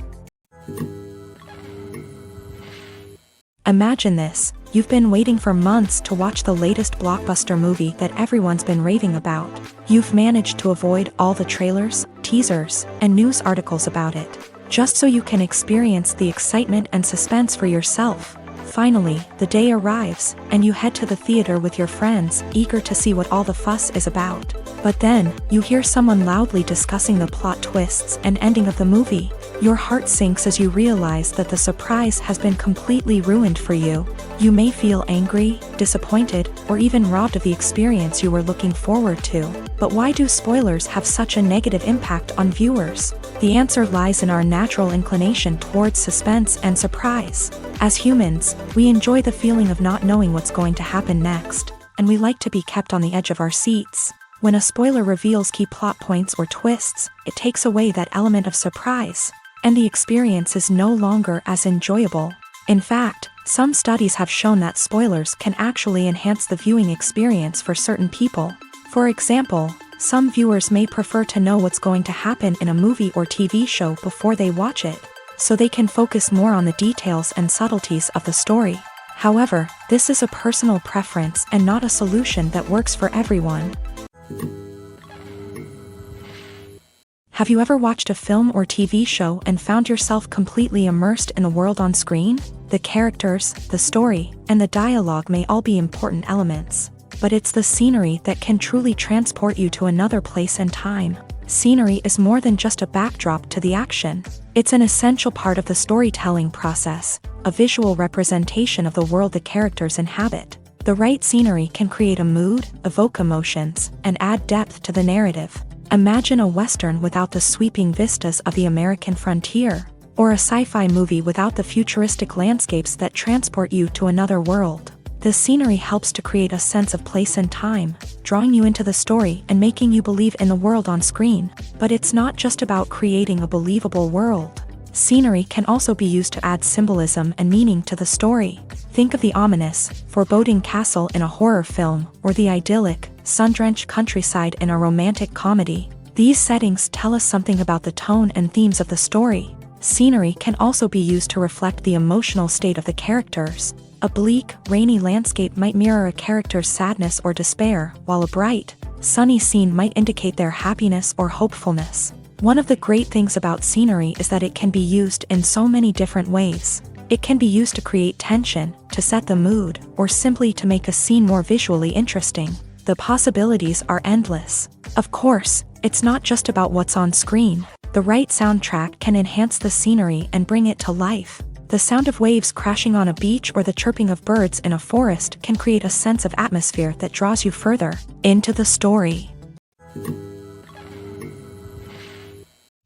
Speaker 1: Imagine this: you've been waiting for months to watch the latest blockbuster movie that everyone's been raving about. You've managed to avoid all the trailers, teasers, and news articles about it, just so you can experience the excitement and suspense for yourself. Finally, the day arrives, and you head to the theater with your friends, eager to see what all the fuss is about. But then, you hear someone loudly discussing the plot twists and ending of the movie. Your heart sinks as you realize that the surprise has been completely ruined for you. You may feel angry, disappointed, or even robbed of the experience you were looking forward to. But why do spoilers have such a negative impact on viewers? The answer lies in our natural inclination towards suspense and surprise. As humans, we enjoy the feeling of not knowing what's going to happen next, and we like to be kept on the edge of our seats. When a spoiler reveals key plot points or twists, it takes away that element of surprise, and the experience is no longer as enjoyable. In fact, some studies have shown that spoilers can actually enhance the viewing experience for certain people. For example, some viewers may prefer to know what's going to happen in a movie or TV show before they watch it, so they can focus more on the details and subtleties of the story. However, this is a personal preference and not a solution that works for everyone. Have you ever watched a film or TV show and found yourself completely immersed in the world on screen? The characters, the story, and the dialogue may all be important elements, but it's the scenery that can truly transport you to another place and time. Scenery is more than just a backdrop to the action. It's an essential part of the storytelling process, a visual representation of the world the characters inhabit. The right scenery can create a mood, evoke emotions, and add depth to the narrative. Imagine a Western without the sweeping vistas of the American frontier, or a sci-fi movie without the futuristic landscapes that transport you to another world. The scenery helps to create a sense of place and time, drawing you into the story and making you believe in the world on screen. But it's not just about creating a believable world. Scenery can also be used to add symbolism and meaning to the story. Think of the ominous, foreboding castle in a horror film, or the idyllic, sun-drenched countryside in a romantic comedy. These settings tell us something about the tone and themes of the story. Scenery can also be used to reflect the emotional state of the characters. A bleak, rainy landscape might mirror a character's sadness or despair, while a bright, sunny scene might indicate their happiness or hopefulness. One of the great things about scenery is that it can be used in so many different ways. It can be used to create tension, to set the mood, or simply to make a scene more visually interesting. The possibilities are endless. Of course, it's not just about what's on screen. The right soundtrack can enhance the scenery and bring it to life. The sound of waves crashing on a beach or the chirping of birds in a forest can create a sense of atmosphere that draws you further into the story.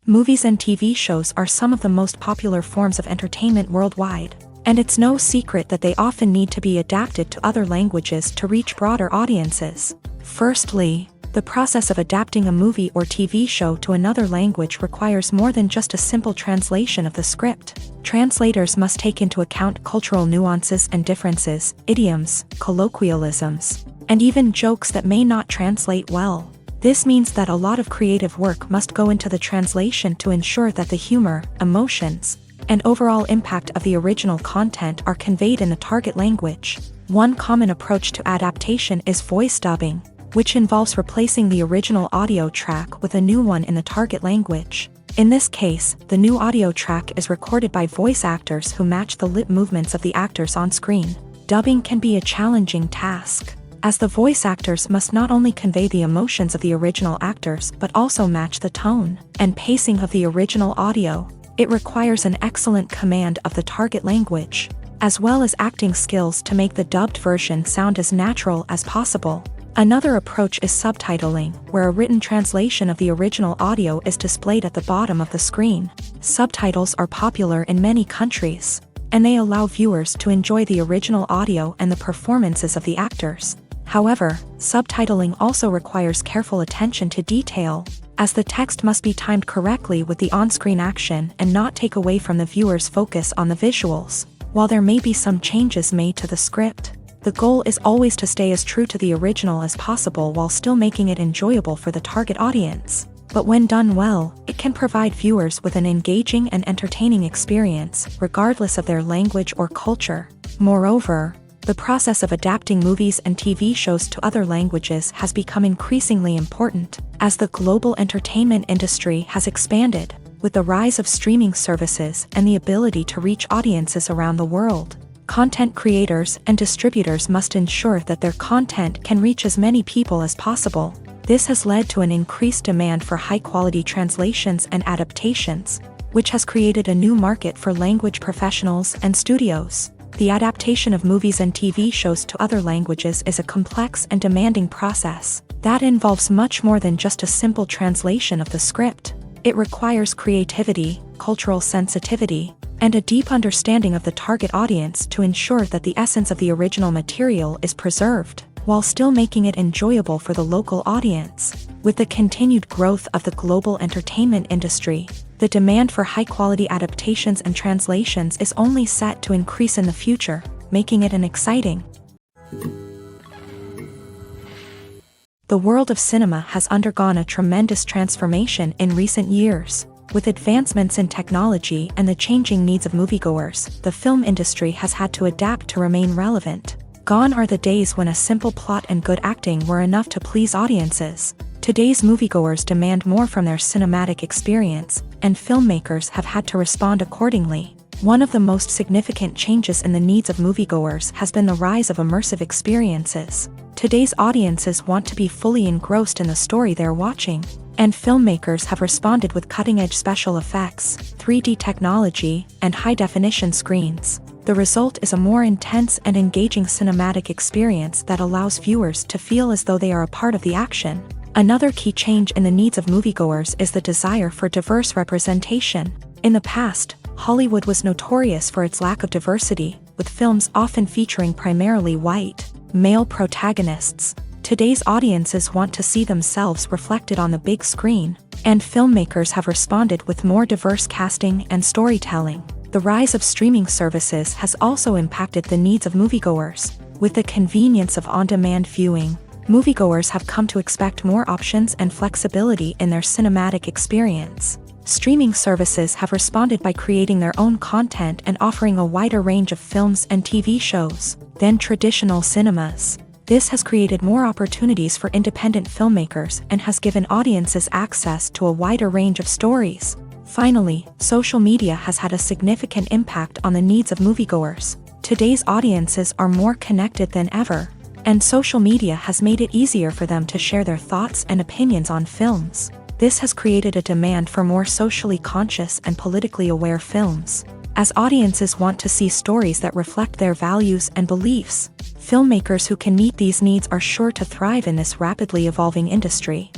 Speaker 1: Movies and TV shows are some of the most popular forms of entertainment worldwide, and it's no secret that they often need to be adapted to other languages to reach broader audiences. Firstly, the process of adapting a movie or TV show to another language requires more than just a simple translation of the script. Translators must take into account cultural nuances and differences, idioms, colloquialisms, and even jokes that may not translate well. This means that a lot of creative work must go into the translation to ensure that the humor, emotions, and overall impact of the original content are conveyed in the target language. One common approach to adaptation is voice dubbing, which involves replacing the original audio track with a new one in the target language. In this case, the new audio track is recorded by voice actors who match the lip movements of the actors on screen. Dubbing can be a challenging task, as the voice actors must not only convey the emotions of the original actors but also match the tone and pacing of the original audio. It requires an excellent command of the target language, as well as acting skills to make the dubbed version sound as natural as possible. Another approach is subtitling, where a written translation of the original audio is displayed at the bottom of the screen. Subtitles are popular in many countries, and they allow viewers to enjoy the original audio and the performances of the actors. However, subtitling also requires careful attention to detail, as the text must be timed correctly with the on-screen action and not take away from the viewer's focus on the visuals. While there may be some changes made to the script, the goal is always to stay as true to the original as possible while still making it enjoyable for the target audience. But when done well, it can provide viewers with an engaging and entertaining experience, regardless of their language or culture. Moreover, the process of adapting movies and TV shows to other languages has become increasingly important, as the global entertainment industry has expanded, with the rise of streaming services and the ability to reach audiences around the world. Content creators and distributors must ensure that their content can reach as many people as possible. This has led to an increased demand for high-quality translations and adaptations, which has created a new market for language professionals and studios. The adaptation of movies and TV shows to other languages is a complex and demanding process that involves much more than just a simple translation of the script. It requires creativity, cultural sensitivity, and a deep understanding of the target audience to ensure that the essence of the original material is preserved, while still making it enjoyable for the local audience. With the continued growth of the global entertainment industry, the demand for high-quality adaptations and translations is only set to increase in the future, making it an exciting. The world of cinema has undergone a tremendous transformation in recent years. With advancements in technology and the changing needs of moviegoers, the film industry has had to adapt to remain relevant. Gone are the days when a simple plot and good acting were enough to please audiences. Today's moviegoers demand more from their cinematic experience, and filmmakers have had to respond accordingly. One of the most significant changes in the needs of moviegoers has been the rise of immersive experiences. Today's audiences want to be fully engrossed in the story they're watching, and filmmakers have responded with cutting-edge special effects, 3D technology, and high-definition screens. The result is a more intense and engaging cinematic experience that allows viewers to feel as though they are a part of the action. Another key change in the needs of moviegoers is the desire for diverse representation. In the past, Hollywood was notorious for its lack of diversity, with films often featuring primarily white, male protagonists. Today's audiences want to see themselves reflected on the big screen, and filmmakers have responded with more diverse casting and storytelling. The rise of streaming services has also impacted the needs of moviegoers. With the convenience of on-demand viewing, moviegoers have come to expect more options and flexibility in their cinematic experience. Streaming services have responded by creating their own content and offering a wider range of films and TV shows than traditional cinemas. This has created more opportunities for independent filmmakers and has given audiences access to a wider range of stories. Finally, social media has had a significant impact on the needs of moviegoers. Today's audiences are more connected than ever, and social media has made it easier for them to share their thoughts and opinions on films. This has created a demand for more socially conscious and politically aware films. As audiences want to see stories that reflect their values and beliefs, filmmakers who can meet these needs are sure to thrive in this rapidly evolving industry.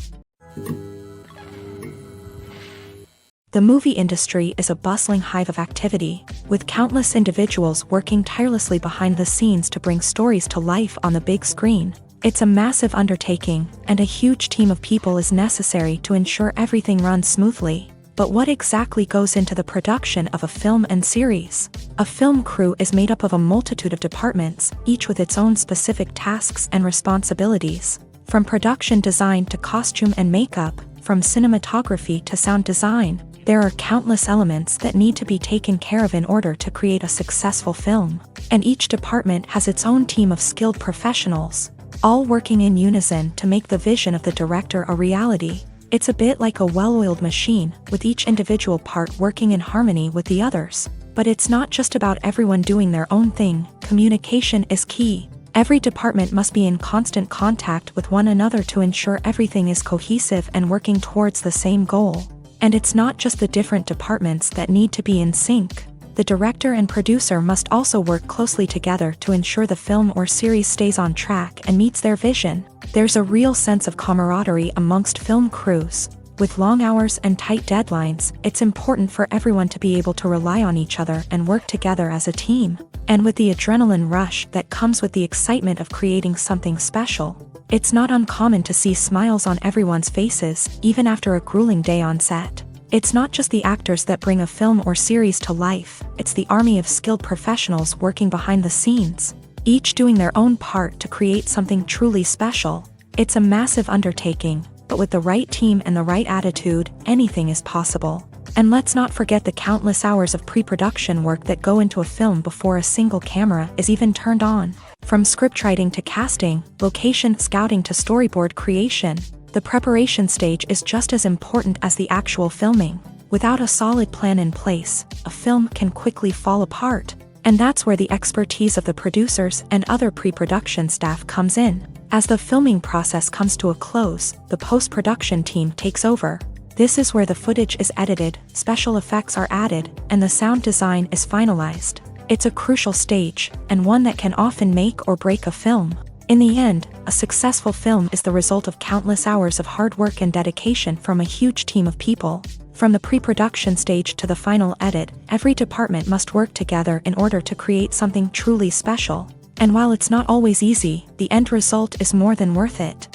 Speaker 1: The movie industry is a bustling hive of activity, with countless individuals working tirelessly behind the scenes to bring stories to life on the big screen. It's a massive undertaking, and a huge team of people is necessary to ensure everything runs smoothly. But what exactly goes into the production of a film and series? A film crew is made up of a multitude of departments, each with its own specific tasks and responsibilities. From production design to costume and makeup, from cinematography to sound design, there are countless elements that need to be taken care of in order to create a successful film. And each department has its own team of skilled professionals, all working in unison to make the vision of the director a reality. It's a bit like a well-oiled machine, with each individual part working in harmony with the others. But it's not just about everyone doing their own thing. Communication is key. Every department must be in constant contact with one another to ensure everything is cohesive and working towards the same goal. And it's not just the different departments that need to be in sync. The director and producer must also work closely together to ensure the film or series stays on track and meets their vision. There's a real sense of camaraderie amongst film crews. With long hours and tight deadlines, it's important for everyone to be able to rely on each other and work together as a team. And with the adrenaline rush that comes with the excitement of creating something special, it's not uncommon to see smiles on everyone's faces, even after a grueling day on set. It's not just the actors that bring a film or series to life, it's the army of skilled professionals working behind the scenes, each doing their own part to create something truly special. It's a massive undertaking, but with the right team and the right attitude, anything is possible. And let's not forget the countless hours of pre-production work that go into a film before a single camera is even turned on. From scriptwriting to casting, location scouting to storyboard creation, the preparation stage is just as important as the actual filming. Without a solid plan in place, a film can quickly fall apart. And that's where the expertise of the producers and other pre-production staff comes in. As the filming process comes to a close, the post-production team takes over. This is where the footage is edited, special effects are added, and the sound design is finalized. It's a crucial stage, and one that can often make or break a film. In the end, a successful film is the result of countless hours of hard work and dedication from a huge team of people. From the pre-production stage to the final edit, every department must work together in order to create something truly special. And while it's not always easy, the end result is more than worth it.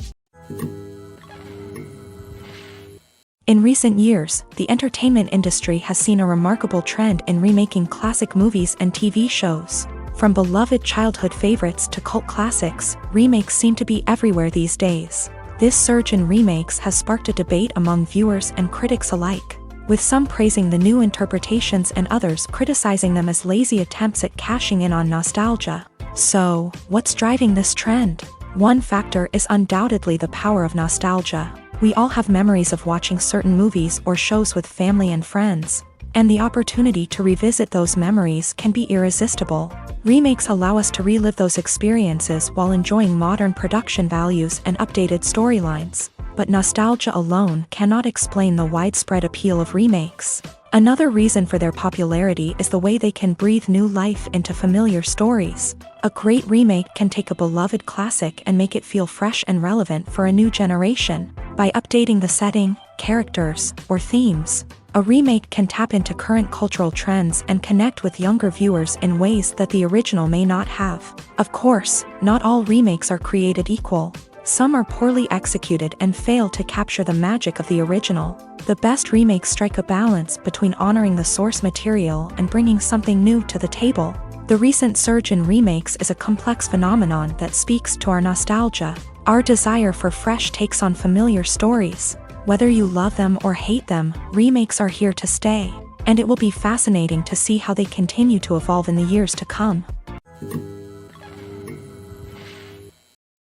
Speaker 1: In recent years, the entertainment industry has seen a remarkable trend in remaking classic movies and TV shows. From beloved childhood favorites to cult classics, remakes seem to be everywhere these days. This surge in remakes has sparked a debate among viewers and critics alike, with some praising the new interpretations and others criticizing them as lazy attempts at cashing in on nostalgia. So, what's driving this trend? One factor is undoubtedly the power of nostalgia. We all have memories of watching certain movies or shows with family and friends, And the opportunity to revisit those memories can be irresistible. Remakes allow us to relive those experiences while enjoying modern production values and updated storylines. But nostalgia alone cannot explain the widespread appeal of remakes. Another reason for their popularity is the way they can breathe new life into familiar stories. A great remake can take a beloved classic and make it feel fresh and relevant for a new generation. By updating the setting, characters, or themes, a remake can tap into current cultural trends and connect with younger viewers in ways that the original may not have. Of course, not all remakes are created equal. Some are poorly executed and fail to capture the magic of the original. The best remakes strike a balance between honoring the source material and bringing something new to the table. The recent surge in remakes is a complex phenomenon that speaks to our nostalgia, our desire for fresh takes on familiar stories. Whether you love them or hate them, remakes are here to stay, and it will be fascinating to see how they continue to evolve in the years to come.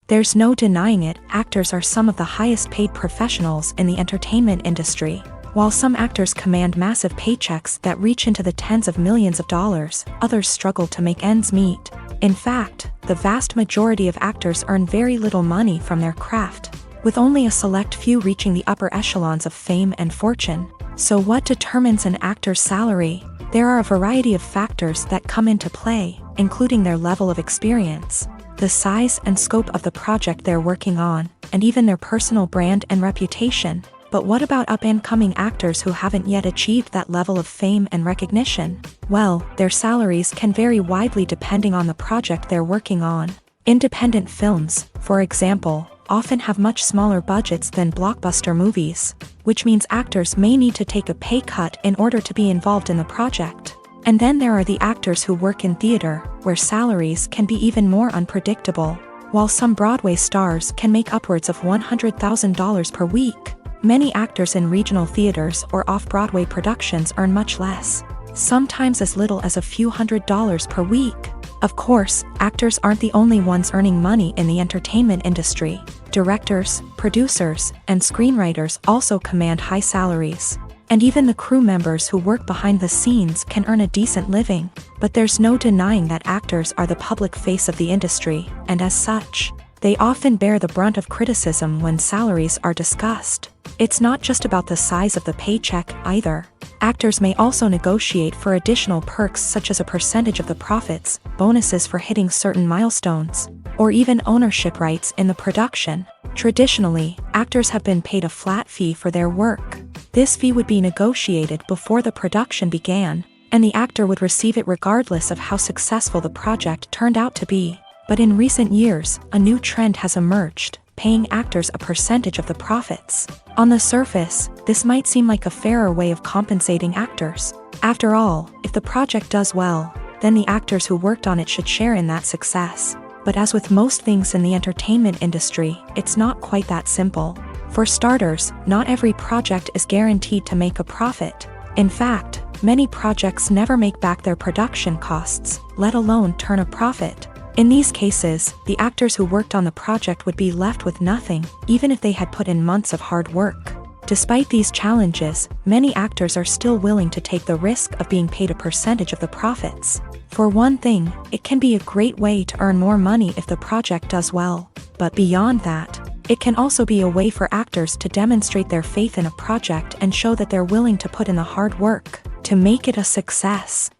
Speaker 1: There's no denying it, actors are some of the highest paid professionals in the entertainment industry. While some actors command massive paychecks that reach into the tens of millions of dollars, others struggle to make ends meet. In fact, the vast majority of actors earn very little money from their craft, with only a select few reaching the upper echelons of fame and fortune. So what determines an actor's salary? There are a variety of factors that come into play, including their level of experience, the size and scope of the project they're working on, and even their personal brand and reputation. But what about up-and-coming actors who haven't yet achieved that level of fame and recognition? Well, their salaries can vary widely depending on the project they're working on. Independent films, for example, often have much smaller budgets than blockbuster movies, which means actors may need to take a pay cut in order to be involved in the project. And then there are the actors who work in theater, where salaries can be even more unpredictable. While some Broadway stars can make upwards of $100,000 per week, many actors in regional theaters or off-Broadway productions earn much less, sometimes as little as a few $100s per week. Of course, actors aren't the only ones earning money in the entertainment industry. Directors, producers, and screenwriters also command high salaries. And even the crew members who work behind the scenes can earn a decent living. But there's no denying that actors are the public face of the industry, and as such, they often bear the brunt of criticism when salaries are discussed. It's not just about the size of the paycheck, either. Actors may also negotiate for additional perks such as a percentage of the profits, bonuses for hitting certain milestones, or even ownership rights in the production. Traditionally, actors have been paid a flat fee for their work. This fee would be negotiated before the production began, and the actor would receive it regardless of how successful the project turned out to be. But in recent years, a new trend has emerged, paying actors a percentage of the profits. On the surface, this might seem like a fairer way of compensating actors. After all, if the project does well, then the actors who worked on it should share in that success. But as with most things in the entertainment industry, it's not quite that simple. For starters, not every project is guaranteed to make a profit. In fact, many projects never make back their production costs, let alone turn a profit. In these cases, the actors who worked on the project would be left with nothing, even if they had put in months of hard work. Despite these challenges, many actors are still willing to take the risk of being paid a percentage of the profits. For one thing, it can be a great way to earn more money if the project does well. But beyond that, it can also be a way for actors to demonstrate their faith in a project and show that they're willing to put in the hard work to make it a success.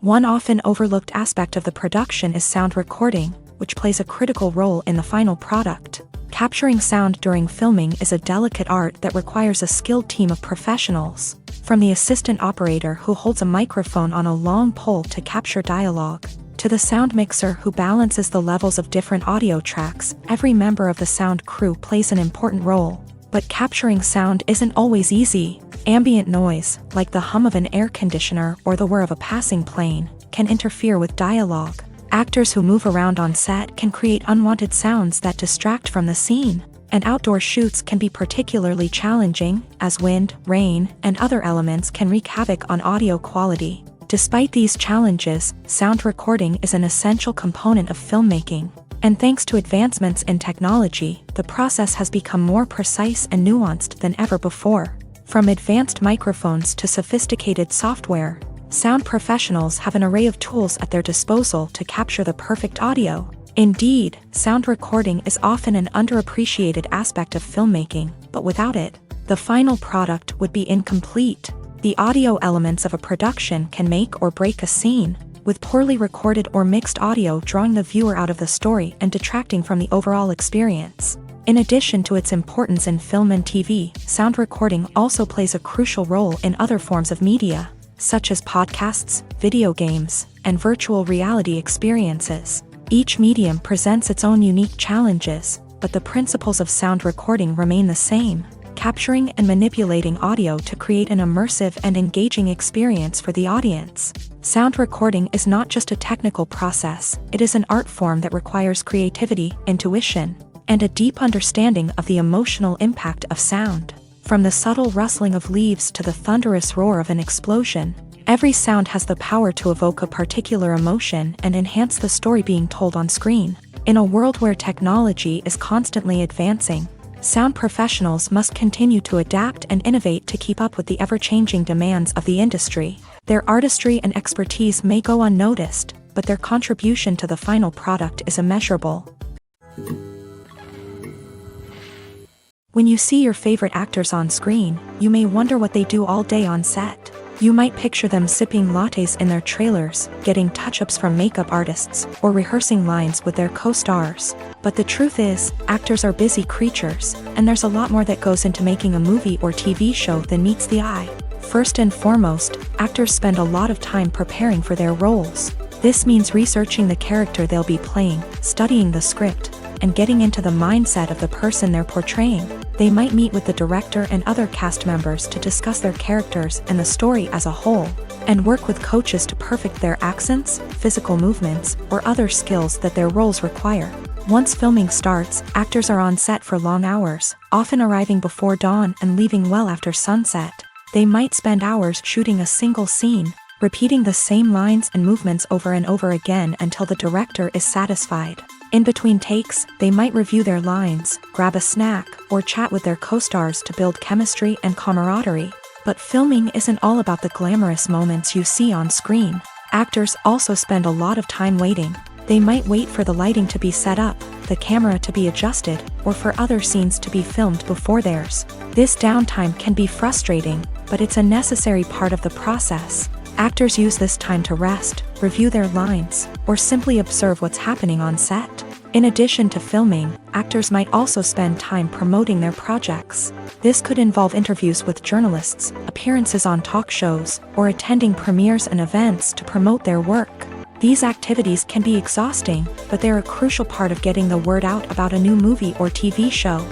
Speaker 1: One often overlooked aspect of the production is sound recording, which plays a critical role in the final product. Capturing sound during filming is a delicate art that requires a skilled team of professionals, from the assistant operator who holds a microphone on a long pole to capture dialogue, to the sound mixer who balances the levels of different audio tracks. Every member of the sound crew plays an important role. But capturing sound isn't always easy. Ambient noise, like the hum of an air conditioner or the whir of a passing plane, can interfere with dialogue. Actors who move around on set can create unwanted sounds that distract from the scene. And outdoor shoots can be particularly challenging, as wind, rain, and other elements can wreak havoc on audio quality. Despite these challenges, sound recording is an essential component of filmmaking. And thanks to advancements in technology, the process has become more precise and nuanced than ever before. From advanced microphones to sophisticated software, sound professionals have an array of tools at their disposal to capture the perfect audio. Indeed, sound recording is often an underappreciated aspect of filmmaking, but without it, the final product would be incomplete. The audio elements of a production can make or break a scene, with poorly recorded or mixed audio drawing the viewer out of the story and detracting from the overall experience. In addition to its importance in film and TV, sound recording also plays a crucial role in other forms of media, such as podcasts, video games, and virtual reality experiences. Each medium presents its own unique challenges, but the principles of sound recording remain the same, capturing and manipulating audio to create an immersive and engaging experience for the audience. Sound recording is not just a technical process, it is an art form that requires creativity, intuition, and a deep understanding of the emotional impact of sound. From the subtle rustling of leaves to the thunderous roar of an explosion, every sound has the power to evoke a particular emotion and enhance the story being told on screen. In a world where technology is constantly advancing, sound professionals must continue to adapt and innovate to keep up with the ever-changing demands of the industry. Their artistry and expertise may go unnoticed, but their contribution to the final product is immeasurable. When you see your favorite actors on screen, you may wonder what they do all day on set. You might picture them sipping lattes in their trailers, getting touch-ups from makeup artists, or rehearsing lines with their co-stars. But the truth is, actors are busy creatures, and there's a lot more that goes into making a movie or TV show than meets the eye. First and foremost, actors spend a lot of time preparing for their roles. This means researching the character they'll be playing, studying the script, and getting into the mindset of the person they're portraying. They might meet with the director and other cast members to discuss their characters and the story as a whole, and work with coaches to perfect their accents, physical movements, or other skills that their roles require. Once filming starts, actors are on set for long hours, often arriving before dawn and leaving well after sunset. They might spend hours shooting a single scene, repeating the same lines and movements over and over again until the director is satisfied. In between takes, they might review their lines, grab a snack, or chat with their co-stars to build chemistry and camaraderie. But filming isn't all about the glamorous moments you see on screen. Actors also spend a lot of time waiting. They might wait for the lighting to be set up, the camera to be adjusted, or for other scenes to be filmed before theirs. This downtime can be frustrating, but it's a necessary part of the process. Actors use this time to rest, review their lines, or simply observe what's happening on set. In addition to filming, actors might also spend time promoting their projects. This could involve interviews with journalists, appearances on talk shows, or attending premieres and events to promote their work. These activities can be exhausting, but they're a crucial part of getting the word out about a new movie or TV show.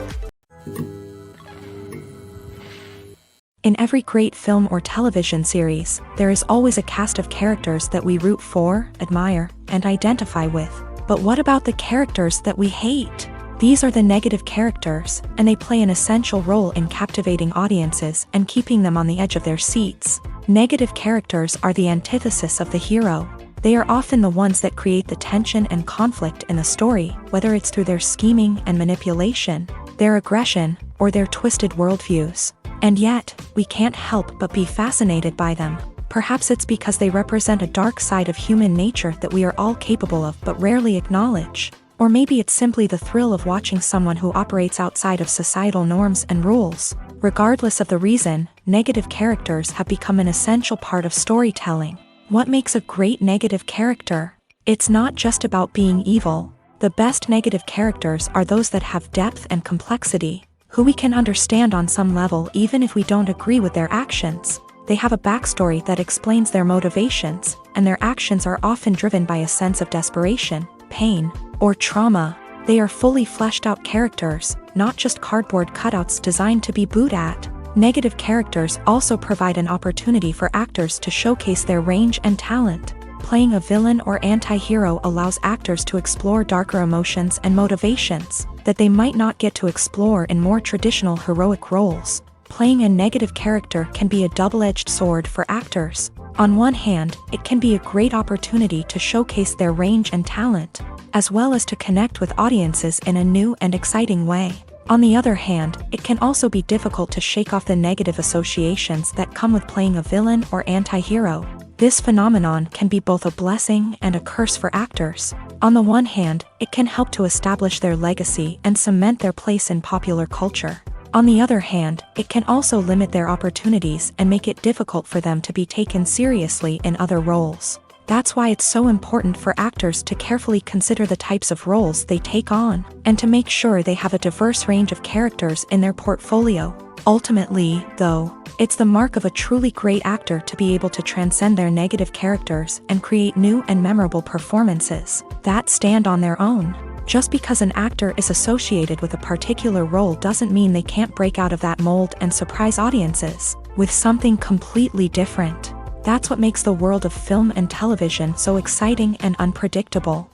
Speaker 1: In every great film or television series, there is always a cast of characters that we root for, admire, and identify with. But what about the characters that we hate? These are the negative characters, and they play an essential role in captivating audiences and keeping them on the edge of their seats. Negative characters are the antithesis of the hero. They are often the ones that create the tension and conflict in the story, whether it's through their scheming and manipulation, their aggression, or their twisted worldviews. And yet, we can't help but be fascinated by them. Perhaps it's because they represent a dark side of human nature that we are all capable of but rarely acknowledge. Or maybe it's simply the thrill of watching someone who operates outside of societal norms and rules. Regardless of the reason, negative characters have become an essential part of storytelling. What makes a great negative character? It's not just about being evil. The best negative characters are those that have depth and complexity, who we can understand on some level even if we don't agree with their actions. They have a backstory that explains their motivations, and their actions are often driven by a sense of desperation, pain, or trauma. They are fully fleshed out characters, not just cardboard cutouts designed to be booed at. Negative characters also provide an opportunity for actors to showcase their range and talent. Playing a villain or anti-hero allows actors to explore darker emotions and motivations that they might not get to explore in more traditional heroic roles. Playing a negative character can be a double-edged sword for actors. On one hand, it can be a great opportunity to showcase their range and talent, as well as to connect with audiences in a new and exciting way. On the other hand, it can also be difficult to shake off the negative associations that come with playing a villain or anti-hero. This phenomenon can be both a blessing and a curse for actors. On the one hand, it can help to establish their legacy and cement their place in popular culture. On the other hand, it can also limit their opportunities and make it difficult for them to be taken seriously in other roles. That's why it's so important for actors to carefully consider the types of roles they take on, and to make sure they have a diverse range of characters in their portfolio. Ultimately, though, it's the mark of a truly great actor to be able to transcend their negative characters and create new and memorable performances that stand on their own. Just because an actor is associated with a particular role doesn't mean they can't break out of that mold and surprise audiences with something completely different. That's what makes the world of film and television so exciting and unpredictable.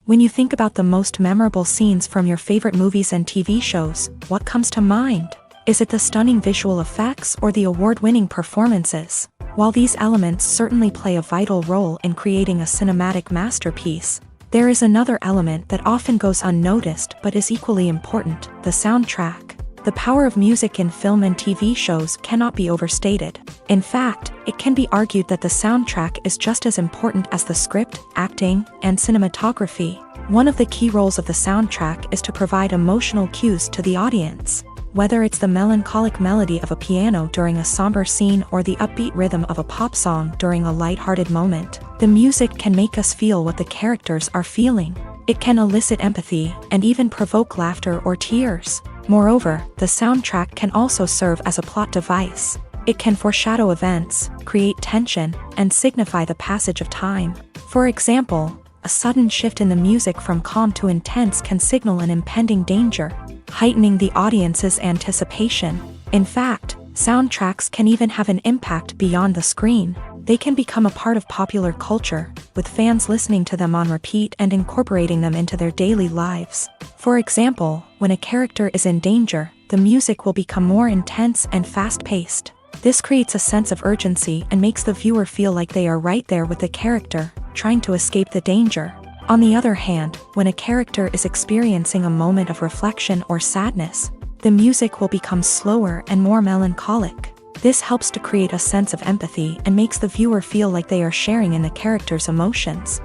Speaker 1: When you think about the most memorable scenes from your favorite movies and TV shows, what comes to mind? Is it the stunning visual effects or the award-winning performances? While these elements certainly play a vital role in creating a cinematic masterpiece, there is another element that often goes unnoticed but is equally important: the soundtrack. The power of music in film and TV shows cannot be overstated. In fact, it can be argued that the soundtrack is just as important as the script, acting, and cinematography. One of the key roles of the soundtrack is to provide emotional cues to the audience. Whether it's the melancholic melody of a piano during a somber scene or the upbeat rhythm of a pop song during a lighthearted moment, the music can make us feel what the characters are feeling. It can elicit empathy and even provoke laughter or tears. Moreover, the soundtrack can also serve as a plot device. It can foreshadow events, create tension, and signify the passage of time. For example, a sudden shift in the music from calm to intense can signal an impending danger, heightening the audience's anticipation. In fact, soundtracks can even have an impact beyond the screen. They can become a part of popular culture, with fans listening to them on repeat and incorporating them into their daily lives. For example, when a character is in danger, the music will become more intense and fast-paced. This creates a sense of urgency and makes the viewer feel like they are right there with the character, trying to escape the danger. On the other hand, when a character is experiencing a moment of reflection or sadness, the music will become slower and more melancholic. This helps to create a sense of empathy and makes the viewer feel like they are sharing in the character's emotions.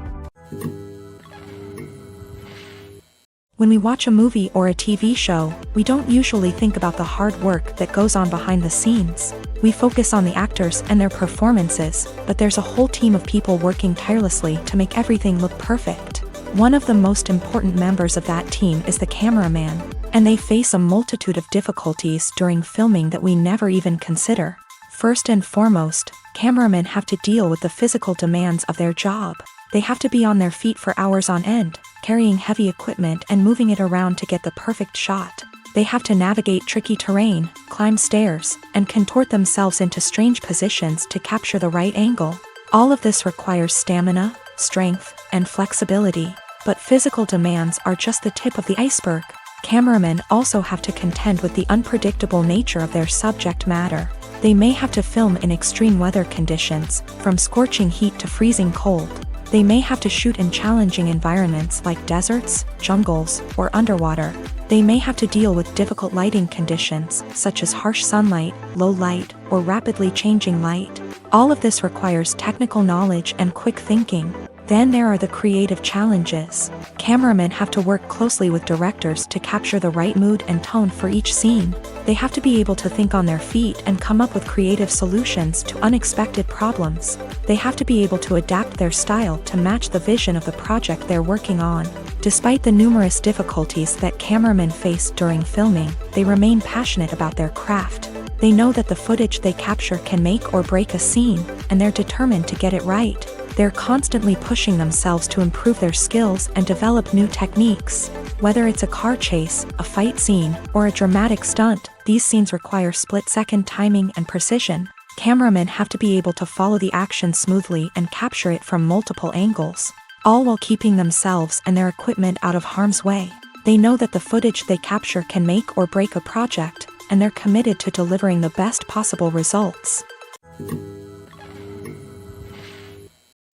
Speaker 1: When we watch a movie or a TV show, we don't usually think about the hard work that goes on behind the scenes. We focus on the actors and their performances, but there's a whole team of people working tirelessly to make everything look perfect. One of the most important members of that team is the cameraman, and they face a multitude of difficulties during filming that we never even consider. First and foremost, cameramen have to deal with the physical demands of their job. They have to be on their feet for hours on end, carrying heavy equipment and moving it around to get the perfect shot. They have to navigate tricky terrain, climb stairs, and contort themselves into strange positions to capture the right angle. All of this requires stamina, strength, and flexibility. But physical demands are just the tip of the iceberg. Cameramen also have to contend with the unpredictable nature of their subject matter. They may have to film in extreme weather conditions, from scorching heat to freezing cold. They may have to shoot in challenging environments like deserts, jungles, or underwater. They may have to deal with difficult lighting conditions, such as harsh sunlight, low light, or rapidly changing light. All of this requires technical knowledge and quick thinking. Then there are the creative challenges. Cameramen have to work closely with directors to capture the right mood and tone for each scene. They have to be able to think on their feet and come up with creative solutions to unexpected problems. They have to be able to adapt their style to match the vision of the project they're working on. Despite the numerous difficulties that cameramen face during filming, they remain passionate about their craft. They know that the footage they capture can make or break a scene, and they're determined to get it right. They're constantly pushing themselves to improve their skills and develop new techniques. Whether it's a car chase, a fight scene, or a dramatic stunt, these scenes require split-second timing and precision. Cameramen have to be able to follow the action smoothly and capture it from multiple angles, all while keeping themselves and their equipment out of harm's way. They know that the footage they capture can make or break a project, and they're committed to delivering the best possible results.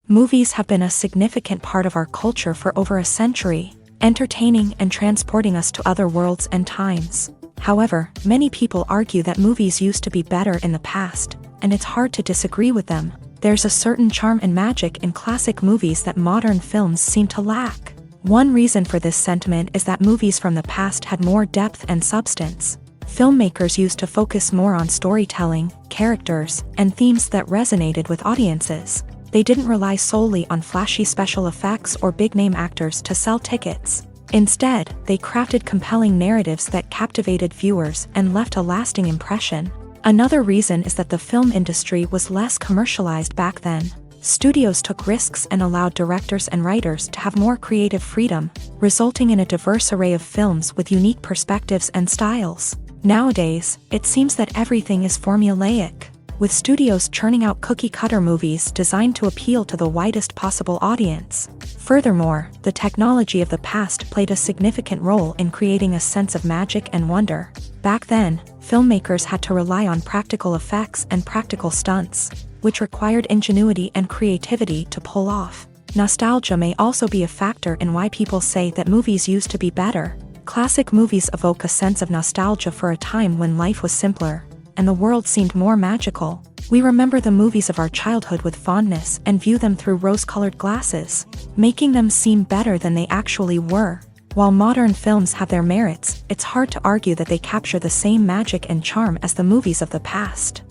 Speaker 1: Movies have been a significant part of our culture for over a century, entertaining and transporting us to other worlds and times. However, many people argue that movies used to be better in the past, and it's hard to disagree with them. There's a certain charm and magic in classic movies that modern films seem to lack. One reason for this sentiment is that movies from the past had more depth and substance. Filmmakers used to focus more on storytelling, characters, and themes that resonated with audiences. They didn't rely solely on flashy special effects or big-name actors to sell tickets. Instead, they crafted compelling narratives that captivated viewers and left a lasting impression. Another reason is that the film industry was less commercialized back then. Studios took risks and allowed directors and writers to have more creative freedom, resulting in a diverse array of films with unique perspectives and styles. Nowadays, it seems that everything is formulaic, with studios churning out cookie-cutter movies designed to appeal to the widest possible audience. Furthermore, the technology of the past played a significant role in creating a sense of magic and wonder. Back then, filmmakers had to rely on practical effects and practical stunts, which required ingenuity and creativity to pull off. Nostalgia may also be a factor in why people say that movies used to be better. Classic movies evoke a sense of nostalgia for a time when life was simpler, and the world seemed more magical. We remember the movies of our childhood with fondness and view them through rose-colored glasses, making them seem better than they actually were. While modern films have their merits, it's hard to argue that they capture the same magic and charm as the movies of the past.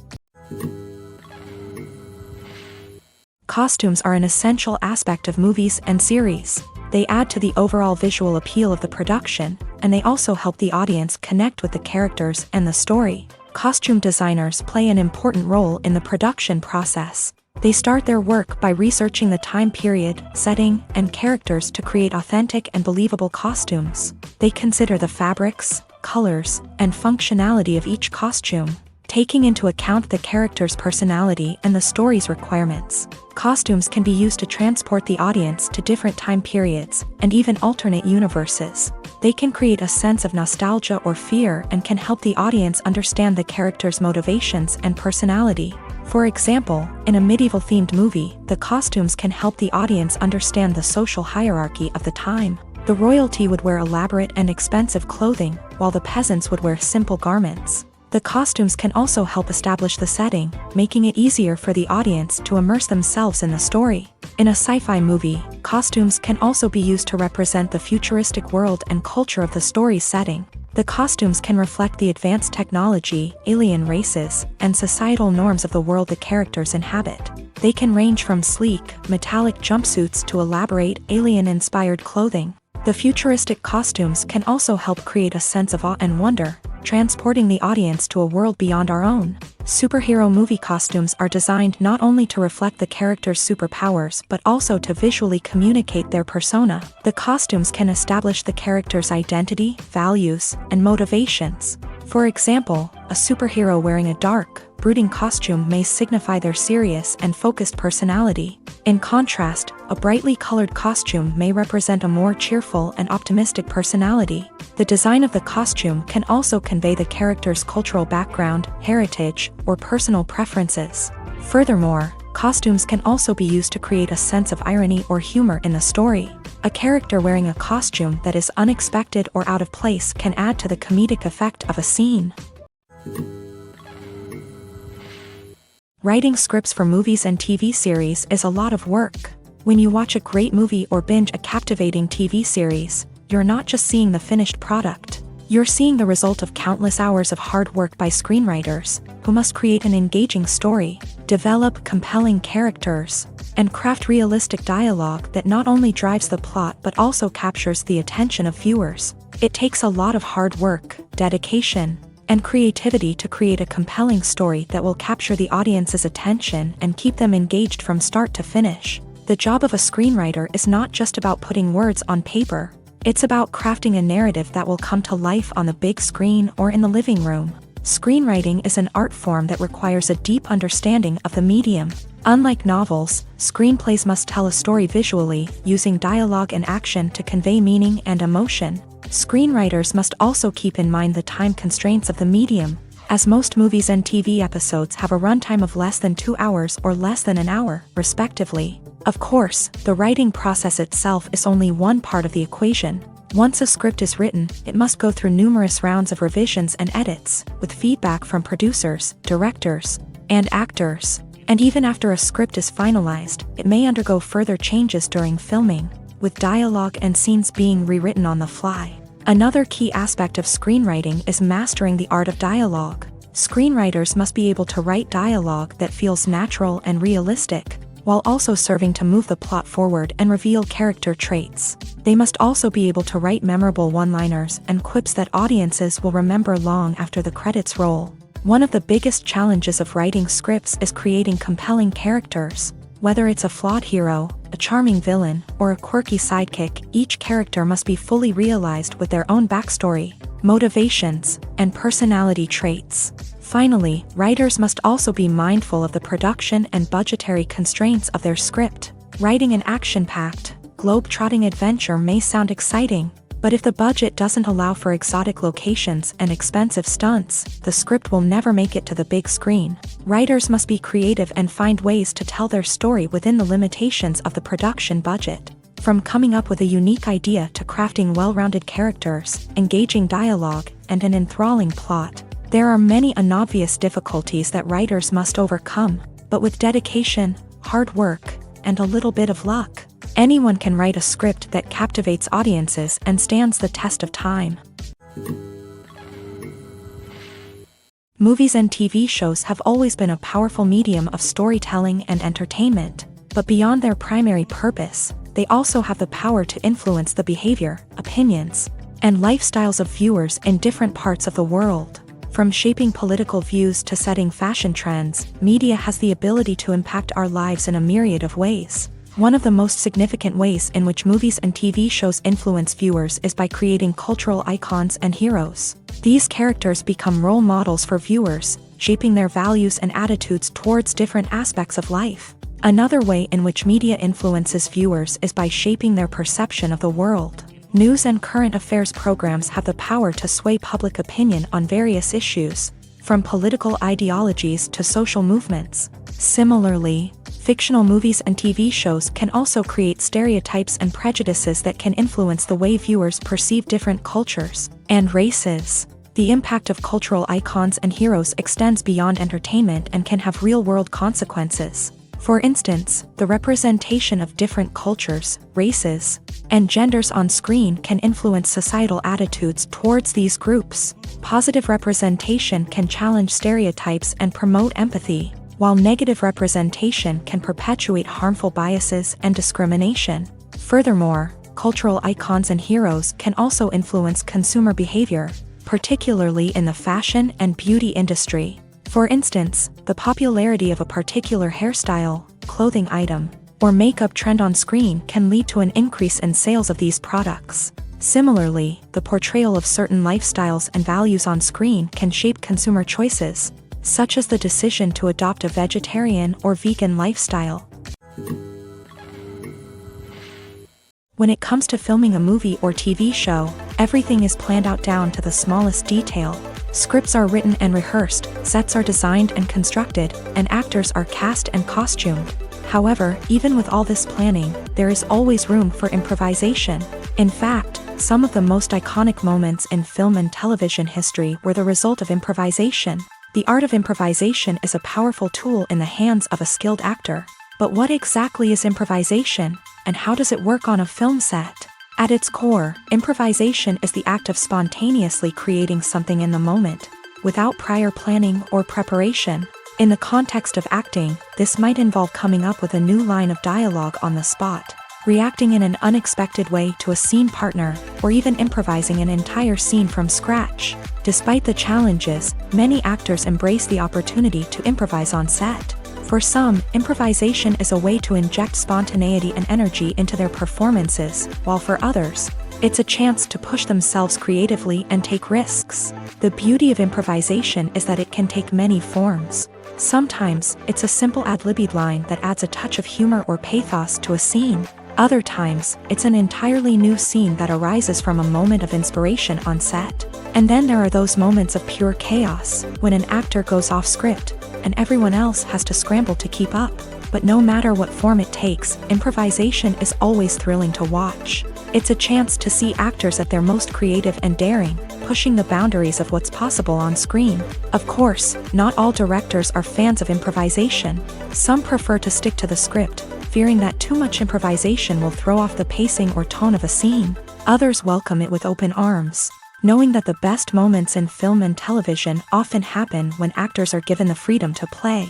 Speaker 1: Costumes are an essential aspect of movies and series. They add to the overall visual appeal of the production, and they also help the audience connect with the characters and the story. Costume designers play an important role in the production process. They start their work by researching the time period, setting, and characters to create authentic and believable costumes. They consider the fabrics, colors, and functionality of each costume, taking into account the character's personality and the story's requirements. Costumes can be used to transport the audience to different time periods and even alternate universes. They can create a sense of nostalgia or fear and can help the audience understand the character's motivations and personality. For example, in a medieval-themed movie, the costumes can help the audience understand the social hierarchy of the time. The royalty would wear elaborate and expensive clothing, while the peasants would wear simple garments. The costumes can also help establish the setting, making it easier for the audience to immerse themselves in the story. In a sci-fi movie, costumes can also be used to represent the futuristic world and culture of the story's setting. The costumes can reflect the advanced technology, alien races, and societal norms of the world the characters inhabit. They can range from sleek, metallic jumpsuits to elaborate, alien-inspired clothing. The futuristic costumes can also help create a sense of awe and wonder, transporting the audience to a world beyond our own. Superhero movie costumes are designed not only to reflect the character's superpowers but also to visually communicate their persona. The costumes can establish the character's identity, values, and motivations. For example, a superhero wearing a dark, brooding costume may signify their serious and focused personality. In contrast, a brightly colored costume may represent a more cheerful and optimistic personality. The design of the costume can also convey the character's cultural background, heritage, or personal preferences. Furthermore, costumes can also be used to create a sense of irony or humor in the story. A character wearing a costume that is unexpected or out of place can add to the comedic effect of a scene. Writing scripts for movies and TV series is a lot of work. When you watch a great movie or binge a captivating TV series, you're not just seeing the finished product. You're seeing the result of countless hours of hard work by screenwriters, who must create an engaging story, develop compelling characters, and craft realistic dialogue that not only drives the plot but also captures the attention of viewers. It takes a lot of hard work, dedication, and creativity to create a compelling story that will capture the audience's attention and keep them engaged from start to finish. The job of a screenwriter is not just about putting words on paper. It's about crafting a narrative that will come to life on the big screen or in the living room. Screenwriting is an art form that requires a deep understanding of the medium. Unlike novels, screenplays must tell a story visually, using dialogue and action to convey meaning and emotion. Screenwriters must also keep in mind the time constraints of the medium, as most movies and TV episodes have a runtime of less than 2 hours or less than an hour, respectively. Of course, the writing process itself is only one part of the equation. Once a script is written, it must go through numerous rounds of revisions and edits, with feedback from producers, directors, and actors. And even after a script is finalized, it may undergo further changes during filming, with dialogue and scenes being rewritten on the fly. Another key aspect of screenwriting is mastering the art of dialogue. Screenwriters must be able to write dialogue that feels natural and realistic, while also serving to move the plot forward and reveal character traits. They must also be able to write memorable one-liners and quips that audiences will remember long after the credits roll. One of the biggest challenges of writing scripts is creating compelling characters. Whether it's a flawed hero, a charming villain, or a quirky sidekick, each character must be fully realized with their own backstory, motivations, and personality traits. Finally, writers must also be mindful of the production and budgetary constraints of their script. Writing an action-packed, globe-trotting adventure may sound exciting, but if the budget doesn't allow for exotic locations and expensive stunts, the script will never make it to the big screen. Writers must be creative and find ways to tell their story within the limitations of the production budget. From coming up with a unique idea to crafting well-rounded characters, engaging dialogue, and an enthralling plot, there are many unobvious difficulties that writers must overcome, but with dedication, hard work, and a little bit of luck, anyone can write a script that captivates audiences and stands the test of time. Movies and TV shows have always been a powerful medium of storytelling and entertainment, but beyond their primary purpose, they also have the power to influence the behavior, opinions, and lifestyles of viewers in different parts of the world. From shaping political views to setting fashion trends, media has the ability to impact our lives in a myriad of ways. One of the most significant ways in which movies and TV shows influence viewers is by creating cultural icons and heroes. These characters become role models for viewers, shaping their values and attitudes towards different aspects of life. Another way in which media influences viewers is by shaping their perception of the world. News and current affairs programs have the power to sway public opinion on various issues, from political ideologies to social movements. Similarly, fictional movies and TV shows can also create stereotypes and prejudices that can influence the way viewers perceive different cultures and races. The impact of cultural icons and heroes extends beyond entertainment and can have real-world consequences. For instance, the representation of different cultures, races, and genders on screen can influence societal attitudes towards these groups. Positive representation can challenge stereotypes and promote empathy, while negative representation can perpetuate harmful biases and discrimination. Furthermore, cultural icons and heroes can also influence consumer behavior, particularly in the fashion and beauty industry. For instance, the popularity of a particular hairstyle, clothing item, or makeup trend on screen can lead to an increase in sales of these products. Similarly, the portrayal of certain lifestyles and values on screen can shape consumer choices, such as the decision to adopt a vegetarian or vegan lifestyle. When it comes to filming a movie or TV show, everything is planned out down to the smallest detail. Scripts are written and rehearsed, sets are designed and constructed, and actors are cast and costumed. However, even with all this planning, there is always room for improvisation. In fact, some of the most iconic moments in film and television history were the result of improvisation. The art of improvisation is a powerful tool in the hands of a skilled actor. But what exactly is improvisation, and how does it work on a film set? At its core, improvisation is the act of spontaneously creating something in the moment, without prior planning or preparation. In the context of acting, this might involve coming up with a new line of dialogue on the spot, reacting in an unexpected way to a scene partner, or even improvising an entire scene from scratch. Despite the challenges, many actors embrace the opportunity to improvise on set. For some, improvisation is a way to inject spontaneity and energy into their performances, while for others, it's a chance to push themselves creatively and take risks. The beauty of improvisation is that it can take many forms. Sometimes, it's a simple ad-libbed line that adds a touch of humor or pathos to a scene. Other times, it's an entirely new scene that arises from a moment of inspiration on set. And then there are those moments of pure chaos, when an actor goes off script, and everyone else has to scramble to keep up. But no matter what form it takes, improvisation is always thrilling to watch. It's a chance to see actors at their most creative and daring, pushing the boundaries of what's possible on screen. Of course, not all directors are fans of improvisation. Some prefer to stick to the script, fearing that too much improvisation will throw off the pacing or tone of a scene. Others welcome it with open arms, knowing that the best moments in film and television often happen when actors are given the freedom to play.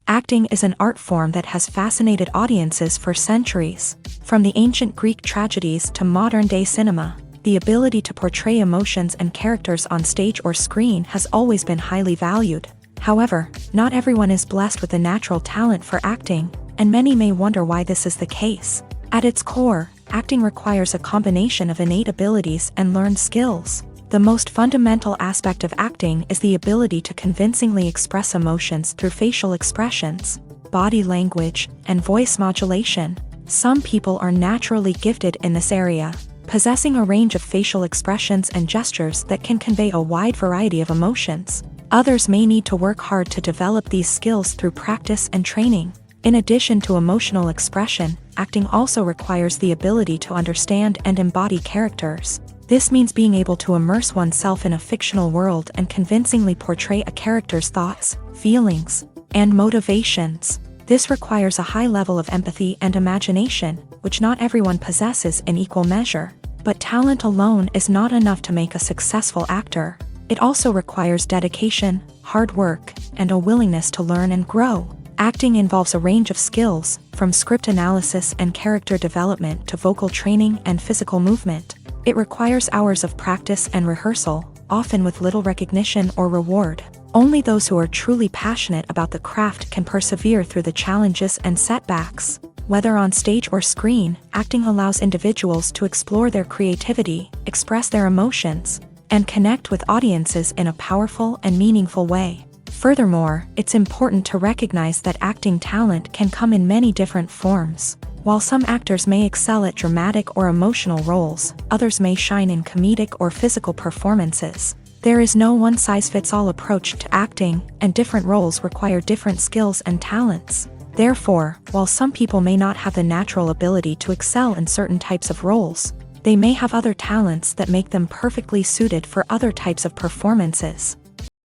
Speaker 1: Acting is an art form that has fascinated audiences for centuries. From the ancient Greek tragedies to modern-day cinema, the ability to portray emotions and characters on stage or screen has always been highly valued. However, not everyone is blessed with a natural talent for acting, and many may wonder why this is the case. At its core, acting requires a combination of innate abilities and learned skills. The most fundamental aspect of acting is the ability to convincingly express emotions through facial expressions, body language, and voice modulation. Some people are naturally gifted in this area, possessing a range of facial expressions and gestures that can convey a wide variety of emotions. Others may need to work hard to develop these skills through practice and training. In addition to emotional expression, acting also requires the ability to understand and embody characters. This means being able to immerse oneself in a fictional world and convincingly portray a character's thoughts, feelings, and motivations. This requires a high level of empathy and imagination, which not everyone possesses in equal measure. But talent alone is not enough to make a successful actor. It also requires dedication, hard work, and a willingness to learn and grow. Acting involves a range of skills, from script analysis and character development to vocal training and physical movement. It requires hours of practice and rehearsal, often with little recognition or reward. Only those who are truly passionate about the craft can persevere through the challenges and setbacks. Whether on stage or screen, acting allows individuals to explore their creativity, express their emotions, and connect with audiences in a powerful and meaningful way. Furthermore, it's important to recognize that acting talent can come in many different forms. While some actors may excel at dramatic or emotional roles, others may shine in comedic or physical performances. There is no one-size-fits-all approach to acting, and different roles require different skills and talents. Therefore, while some people may not have the natural ability to excel in certain types of roles, they may have other talents that make them perfectly suited for other types of performances.